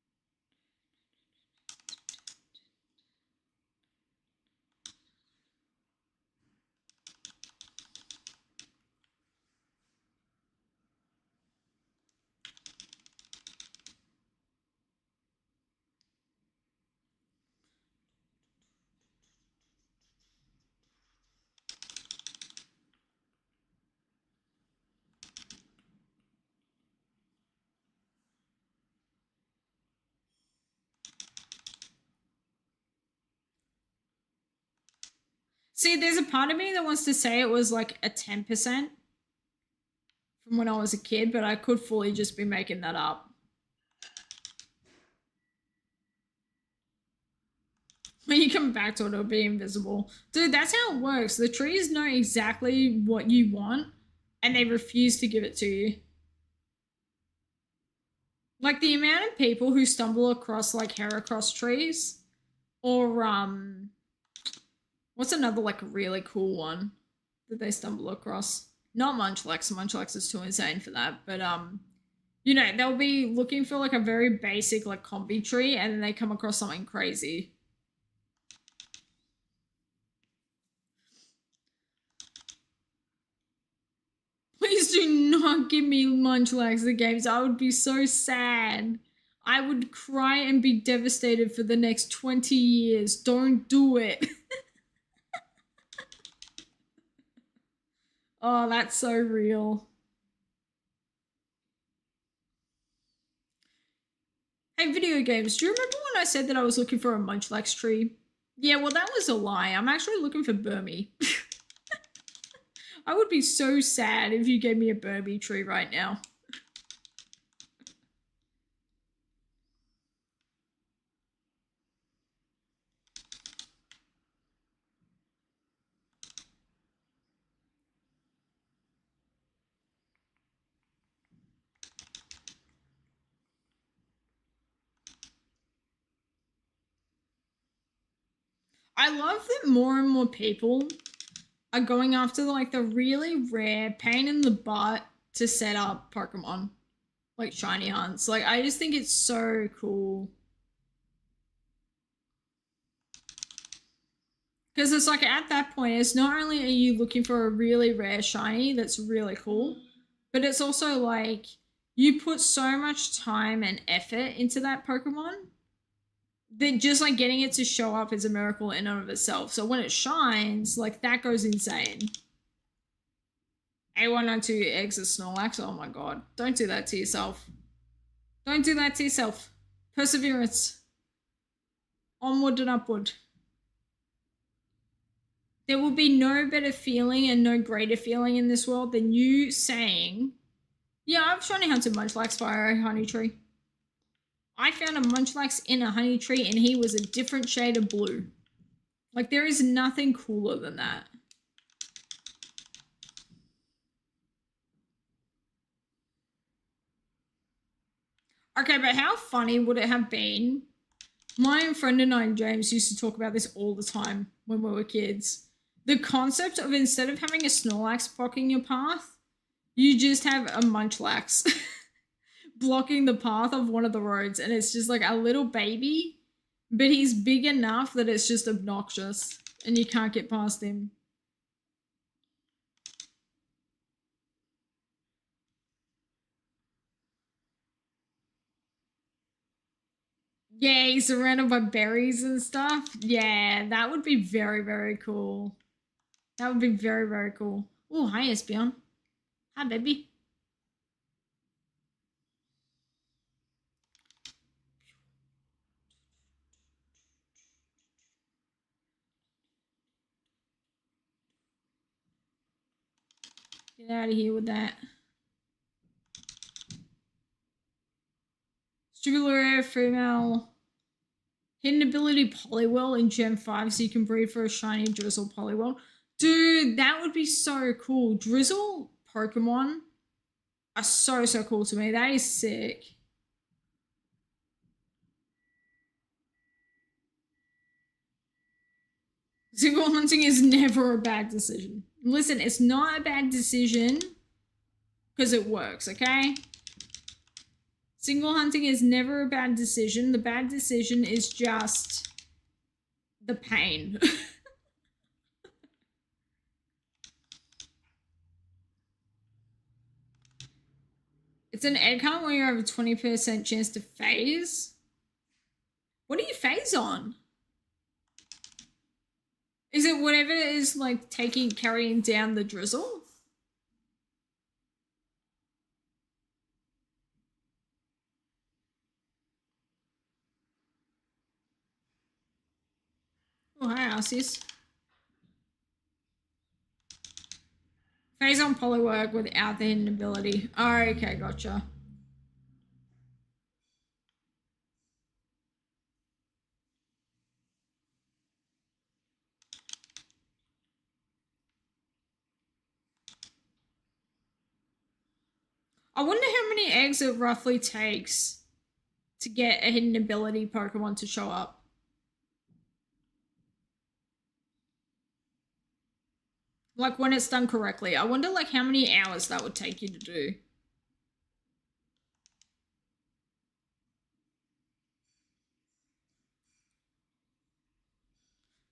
See, there's a part of me that wants to say it was like a 10% from when I was a kid, but I could fully just be making that up. When you come back to it, it'll be invisible. Dude, that's how it works. The trees know exactly what you want, and they refuse to give it to you. Like, the amount of people who stumble across, like, Heracross trees, or, what's another, like, really cool one that they stumble across? Not Munchlax. Munchlax is too insane for that, but, you know, they'll be looking for, like, a very basic, like, combi tree, and then they come across something crazy. Please do not give me Munchlax the games. I would be so sad. I would cry and be devastated for the next 20 years. Don't do it. Oh, that's so real. Hey, video games, do you remember when I said that I was looking for a Munchlax tree? Yeah, well, that was a lie. I'm actually looking for Burmy. I would be so sad if you gave me a Burmy tree right now. I love that more and more people are going after like the really rare pain in the butt to set up Pokemon, like shiny hunts. Like, I just think it's so cool. Because it's like, at that point, it's not only are you looking for a really rare shiny that's really cool, but it's also like you put so much time and effort into that Pokemon that just like getting it to show up is a miracle in and of itself. So when it shines, like, that goes insane. A192 exit Snorlax. Oh my god. Don't do that to yourself. Don't do that to yourself. Perseverance. Onward and upward. There will be no better feeling and no greater feeling in this world than you saying, yeah, I've shiny hunted Munchlax via a honey tree. I found a Munchlax in a honey tree and he was a different shade of blue. Like, there is nothing cooler than that. Okay, but how funny would it have been? My friend and I, James, used to talk about this all the time when we were kids. The concept of, instead of having a Snorlax blocking your path, you just have a Munchlax blocking the path of one of the roads, and it's just like a little baby, but he's big enough that it's just obnoxious and you can't get past him. Yeah, he's surrounded by berries and stuff. Yeah, that would be very, very cool. That would be very, very cool. Oh, hi, Espeon. Hi, baby. Get out of here with that. Struggle female. Hidden ability Poliwhirl in Gen 5 so you can breed for a shiny Drizzle Poliwhirl. Dude, that would be so cool. Drizzle Pokemon are so, so cool to me. That is sick. Single hunting is never a bad decision. Listen, it's not a bad decision because it works, okay? Single hunting is never a bad decision. The bad decision is just the pain. It's an egg hunt where you have a 20% chance to phase. What do you phase on? Is it whatever is like carrying down the Drizzle? Oh, hi, Arceus. Phase on polywork without the hidden ability. Oh, okay, gotcha. I wonder how many eggs it roughly takes to get a hidden ability Pokemon to show up. Like when it's done correctly. I wonder like how many hours that would take you to do.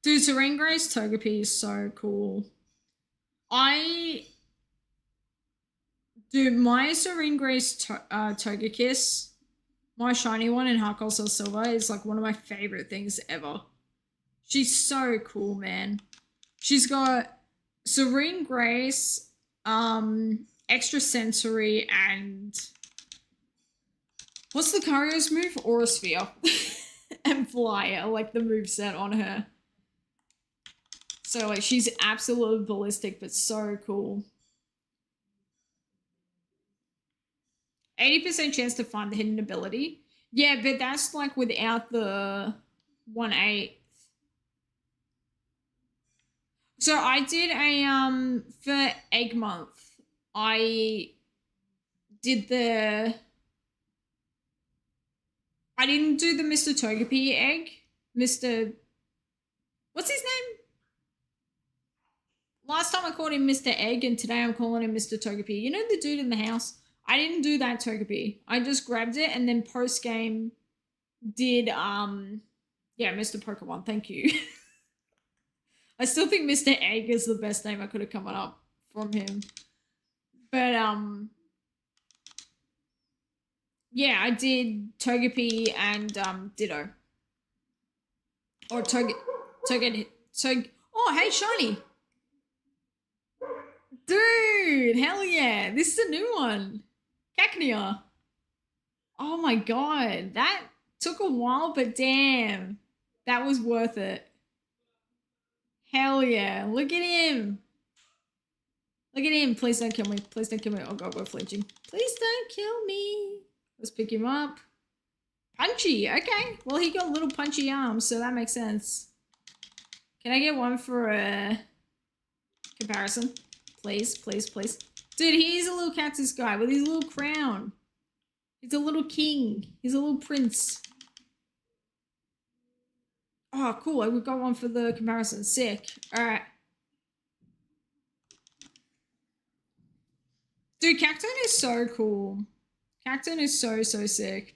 Dude, Serene Grace Togepi is so cool. Dude, my Serene Grace Togekiss, my shiny one in Heart Gold Soul Silver, is like one of my favorite things ever. She's so cool, man. She's got Serene Grace, extra sensory, and what's the Kario's move? Aura Sphere. And Fly are like the moveset on her. So like she's absolutely ballistic, but so cool. 80% chance to find the hidden ability. Yeah, but that's like without the 1/8. So I did a for egg month. I didn't do the Mr. Togepi egg. Mr. What's his name? Last time I called him Mr. Egg, and today I'm calling him Mr. Togepi. You know the dude in the house? I didn't do that Togepi. I just grabbed it and then post game did yeah, Mr. Pokemon. Thank you. I still think Mr. Egg is the best name I could have come up from him. But yeah, I did Togepi and Ditto. Or oh, hey, shiny. Dude, hell yeah. This is a new one. Cacnea. Oh my god. That took a while, but damn. That was worth it. Hell yeah. Look at him. Look at him. Please don't kill me. Please don't kill me. Oh god, we're flinching. Please don't kill me. Let's pick him up. Punchy. Okay. Well, he got little punchy arms, so that makes sense. Can I get one for a comparison? Please, please, please. Dude, he's a little cactus guy with his little crown. He's a little king. He's a little prince. Oh, cool. We've got one for the comparison. Sick. All right. Dude, Cacturne is so cool. Cacturne is so, so sick.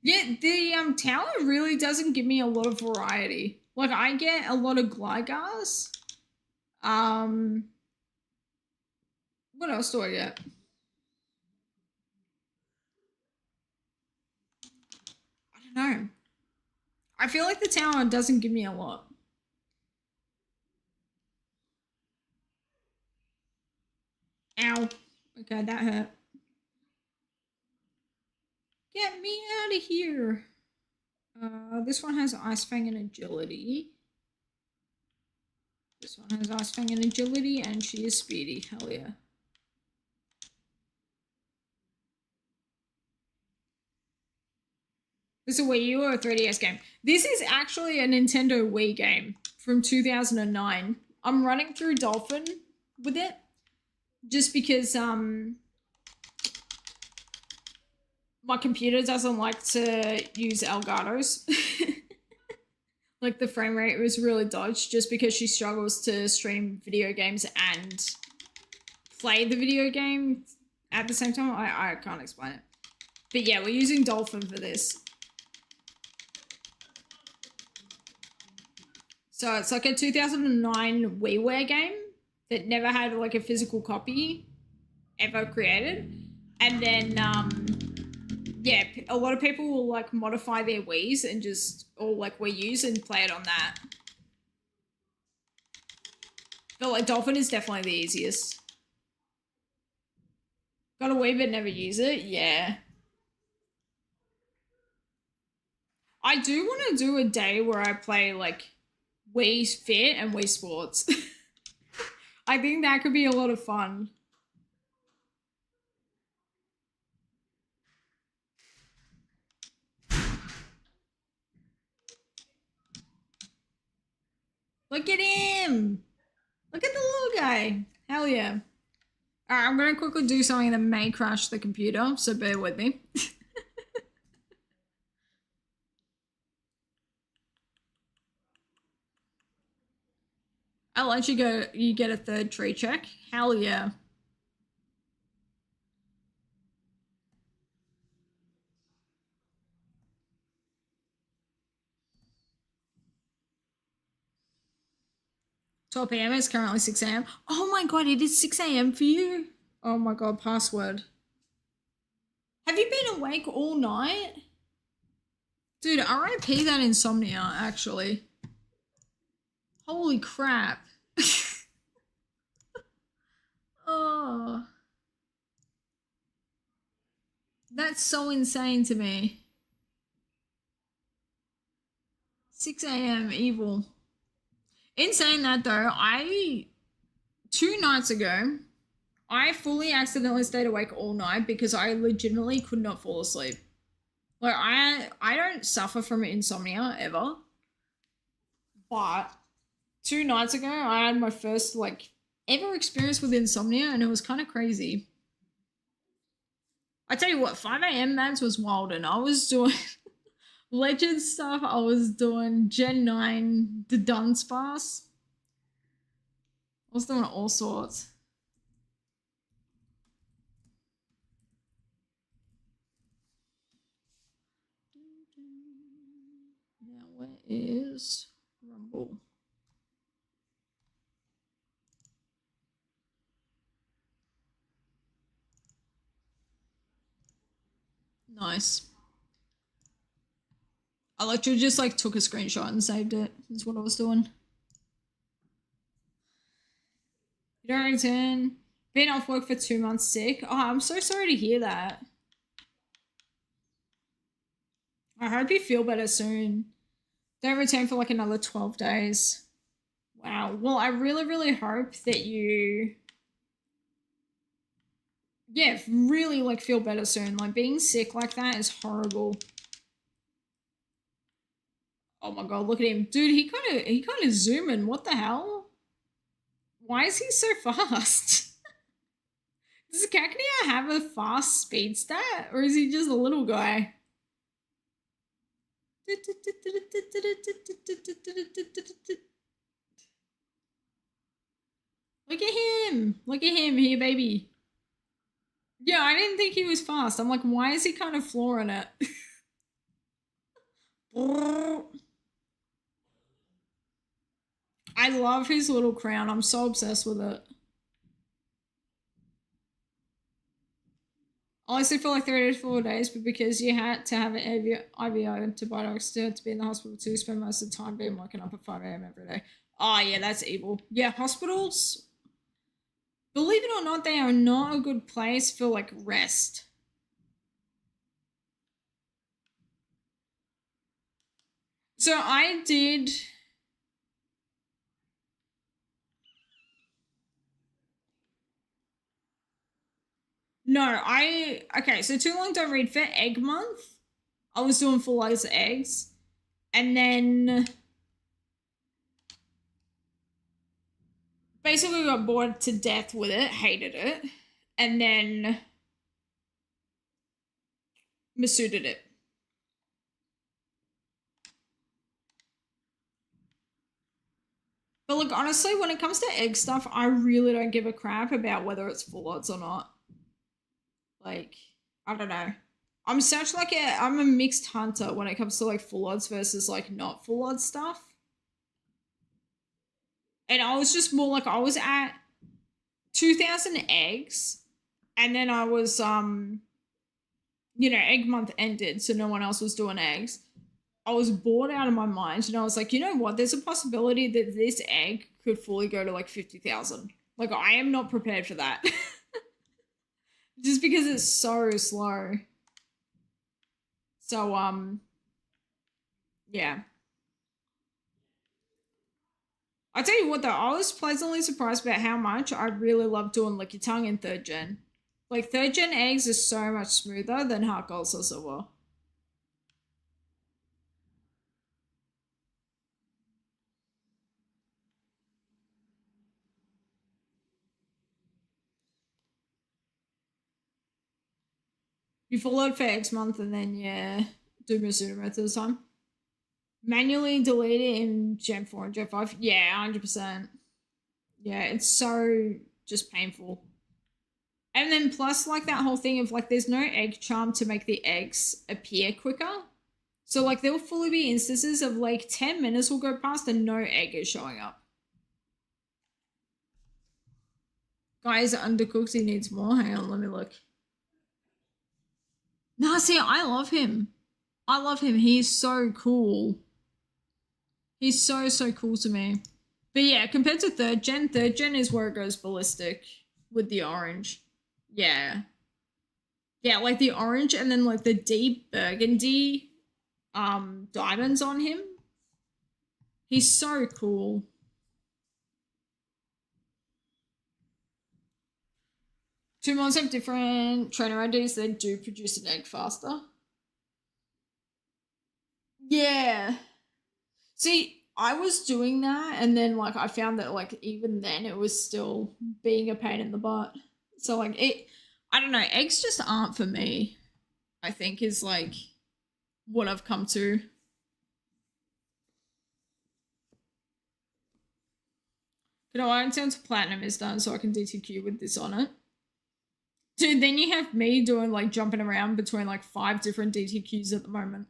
Yeah, the tower really doesn't give me a lot of variety. Like, I get a lot of Glygars. What else do I get? I don't know. I feel like the tower doesn't give me a lot. Ow. Okay, that hurt. Get me out of here. This one has Ice Fang and Agility. This one has Ice Fang and Agility, and she is speedy. Hell yeah. This is a Wii U or a 3DS game? This is actually a Nintendo Wii game from 2009. I'm running through Dolphin with it just because my computer doesn't like to use Elgato's. Like the frame rate was really dodged just because she struggles to stream video games and play the video game at the same time. I can't explain it. But yeah, we're using Dolphin for this. So it's like a 2009 WiiWare game that never had like a physical copy ever created. And then, yeah, a lot of people will like modify their Wiis and just, or like Wii U's and play it on that. But like Dolphin is definitely the easiest. Got a Wii but never use it? Yeah. I do want to do a day where I play like Wii Fit and Wii Sports. I think that could be a lot of fun. Look at him! Look at the little guy. Hell yeah. Alright, I'm gonna quickly do something that may crash the computer, so bear with me. I'll let you go. You get a third tree check. Hell yeah. Twelve PM is currently 6 AM. Oh my god, it is 6 AM for you? Oh my god, password. Have you been awake all night? Dude, RIP that insomnia, actually. Holy crap. Oh. That's so insane to me. 6 AM, evil. In saying that though, 2 nights ago, I fully accidentally stayed awake all night because I legitimately could not fall asleep. Like, I don't suffer from insomnia ever. But 2 nights ago, I had my first, like, ever experience with insomnia, and it was kind of crazy. I tell you what, 5 AM Mads was wild, and I was doing legend stuff. I was doing Gen 9, the Dunsparce. I was doing all sorts. Now, where is Rumble? Nice. I literally just like took a screenshot and saved it. That's what I was doing. You don't return. Been off work for 2 months sick. Oh, I'm so sorry to hear that. I hope you feel better soon. Don't return for like another 12 days. Wow. Well, I really, really hope that you, yeah, really like feel better soon. Like being sick like that is horrible. Oh my god, look at him. Dude, he kind of zooming. What the hell? Why is he so fast? Does Cacnea have a fast speed stat? Or is he just a little guy? Look at him. Look at him here, baby. Yeah, I didn't think he was fast. I'm like, why is he kind of flooring it? I love his little crown. I'm so obsessed with it. Honestly, for like 3 to 4 days, but because you had to have an IVO antibiotics to be in the hospital to spend most of the time being woken up at 5 AM every day. Oh yeah, that's evil. Yeah, hospitals, believe it or not, they are not a good place for like rest. So I did. No, okay, so too long don't read for egg month. I was doing full loads of eggs. And then basically got bored to death with it, hated it. And then Masuted it. But look, honestly, when it comes to egg stuff, I really don't give a crap about whether it's full odds or not. Like, I don't know. I'm a mixed hunter when it comes to like full odds versus like not full odds stuff. And I was just more like, I was at 2,000 eggs, and then I was egg month ended, so no one else was doing eggs. I was bored out of my mind, and I was like, you know what? There's a possibility that this egg could fully go to like 50,000. Like, I am not prepared for that. Just because it's so slow. So, yeah. I tell you what though, I was pleasantly surprised about how much I really love doing Lick Your Tongue in 3rd gen. Like 3rd gen eggs are so much smoother than Heart Gold or Silver. You follow it for X month and then yeah, do Missouri most of the time. Manually delete it in Gen 4 and Gen 5. Yeah, 100%. Yeah, it's so just painful. And then plus like that whole thing of like there's no egg charm to make the eggs appear quicker. So like there will fully be instances of like 10 minutes will go past and no egg is showing up. Guy is undercooked, he needs more. Hang on, let me look. Nah, see, I love him. I love him. He's so cool. He's so, so cool to me. But yeah, compared to 3rd gen is where it goes ballistic with the orange. Yeah. Yeah, like the orange and then like the deep burgundy diamonds on him. He's so cool. Two mons have different trainer IDs that do produce an egg faster. Yeah. See, I was doing that and then like I found that like even then it was still being a pain in the butt. So like I don't know, eggs just aren't for me. I think is like what I've come to. You know, I turn to platinum is done so I can DTQ with this on it. Dude, then you have me doing like jumping around between like 5 different DTQs at the moment.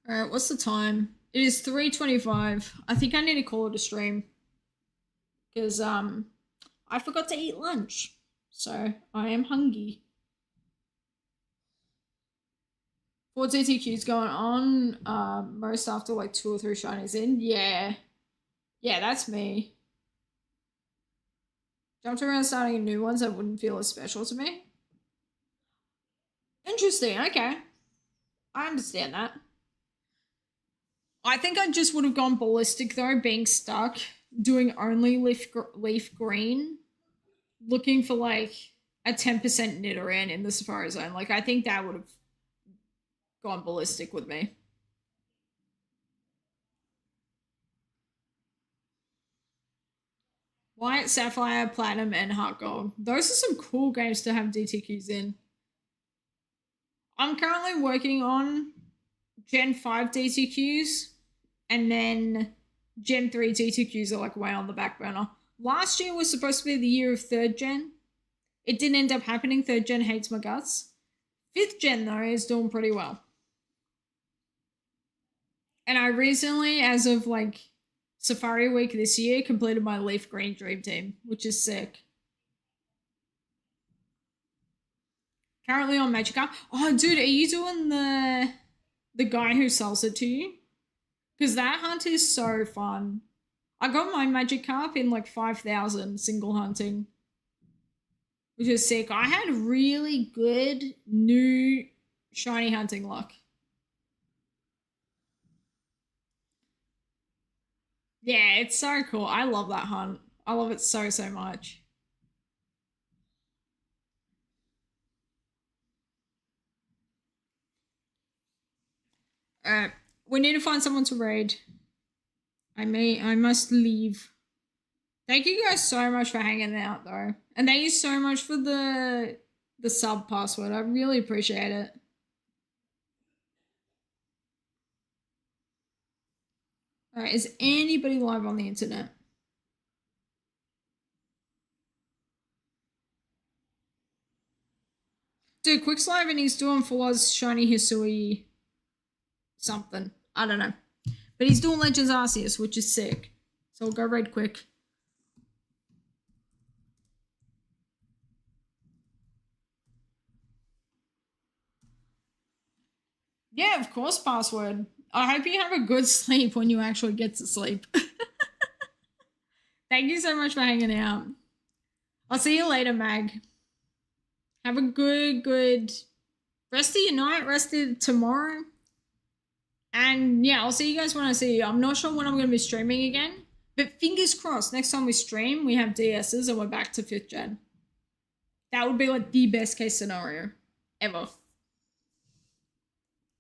All right, what's the time? It is 3:25. I think I need to call it a stream because I forgot to eat lunch, so I am hungry. 4 DTQs going on. Most after like 2 or 3 shinies in. Yeah, that's me. Jumped around starting new ones that wouldn't feel as special to me. Interesting. Okay, I understand that. I think I just would have gone ballistic though, being stuck, doing only leaf green, looking for like a 10% Nidoran in the Safari Zone. Like, I think that would have gone ballistic with me. White, Sapphire, Platinum, and Heart Gold. Those are some cool games to have DTQs in. I'm currently working on Gen 5 DTQs, and then Gen 3 DTQs are like way on the back burner. Last year was supposed to be the year of 3rd gen. It didn't end up happening. 3rd gen hates my guts. 5th gen, though, is doing pretty well. And I recently, as of like Safari Week this year, completed my Leaf Green Dream Team, which is sick. Currently on Magikarp. Oh, dude, are you doing the guy who sells it to you? Because that hunt is so fun. I got my Magikarp in like 5,000 single hunting, which is sick. I had really good new shiny hunting luck. Yeah, it's so cool. I love that hunt. I love it so, so much. Alright, we need to find someone to raid. I must leave. Thank you guys so much for hanging out though. And thank you so much for the sub password. I really appreciate it. Alright, is anybody live on the internet? Dude, Quicksilver and he's doing Full's Shiny Hisui something. I don't know. But he's doing Legends Arceus, which is sick. So we'll go raid quick. Yeah, of course, password. I hope you have a good sleep when you actually get to sleep. Thank you so much for hanging out. I'll see you later, Mag. Have a good rest of your night, rest of tomorrow. And yeah, I'll see you guys when I see you. I'm not sure when I'm going to be streaming again. But fingers crossed, next time we stream, we have DSs and we're back to 5th gen. That would be like the best case scenario ever.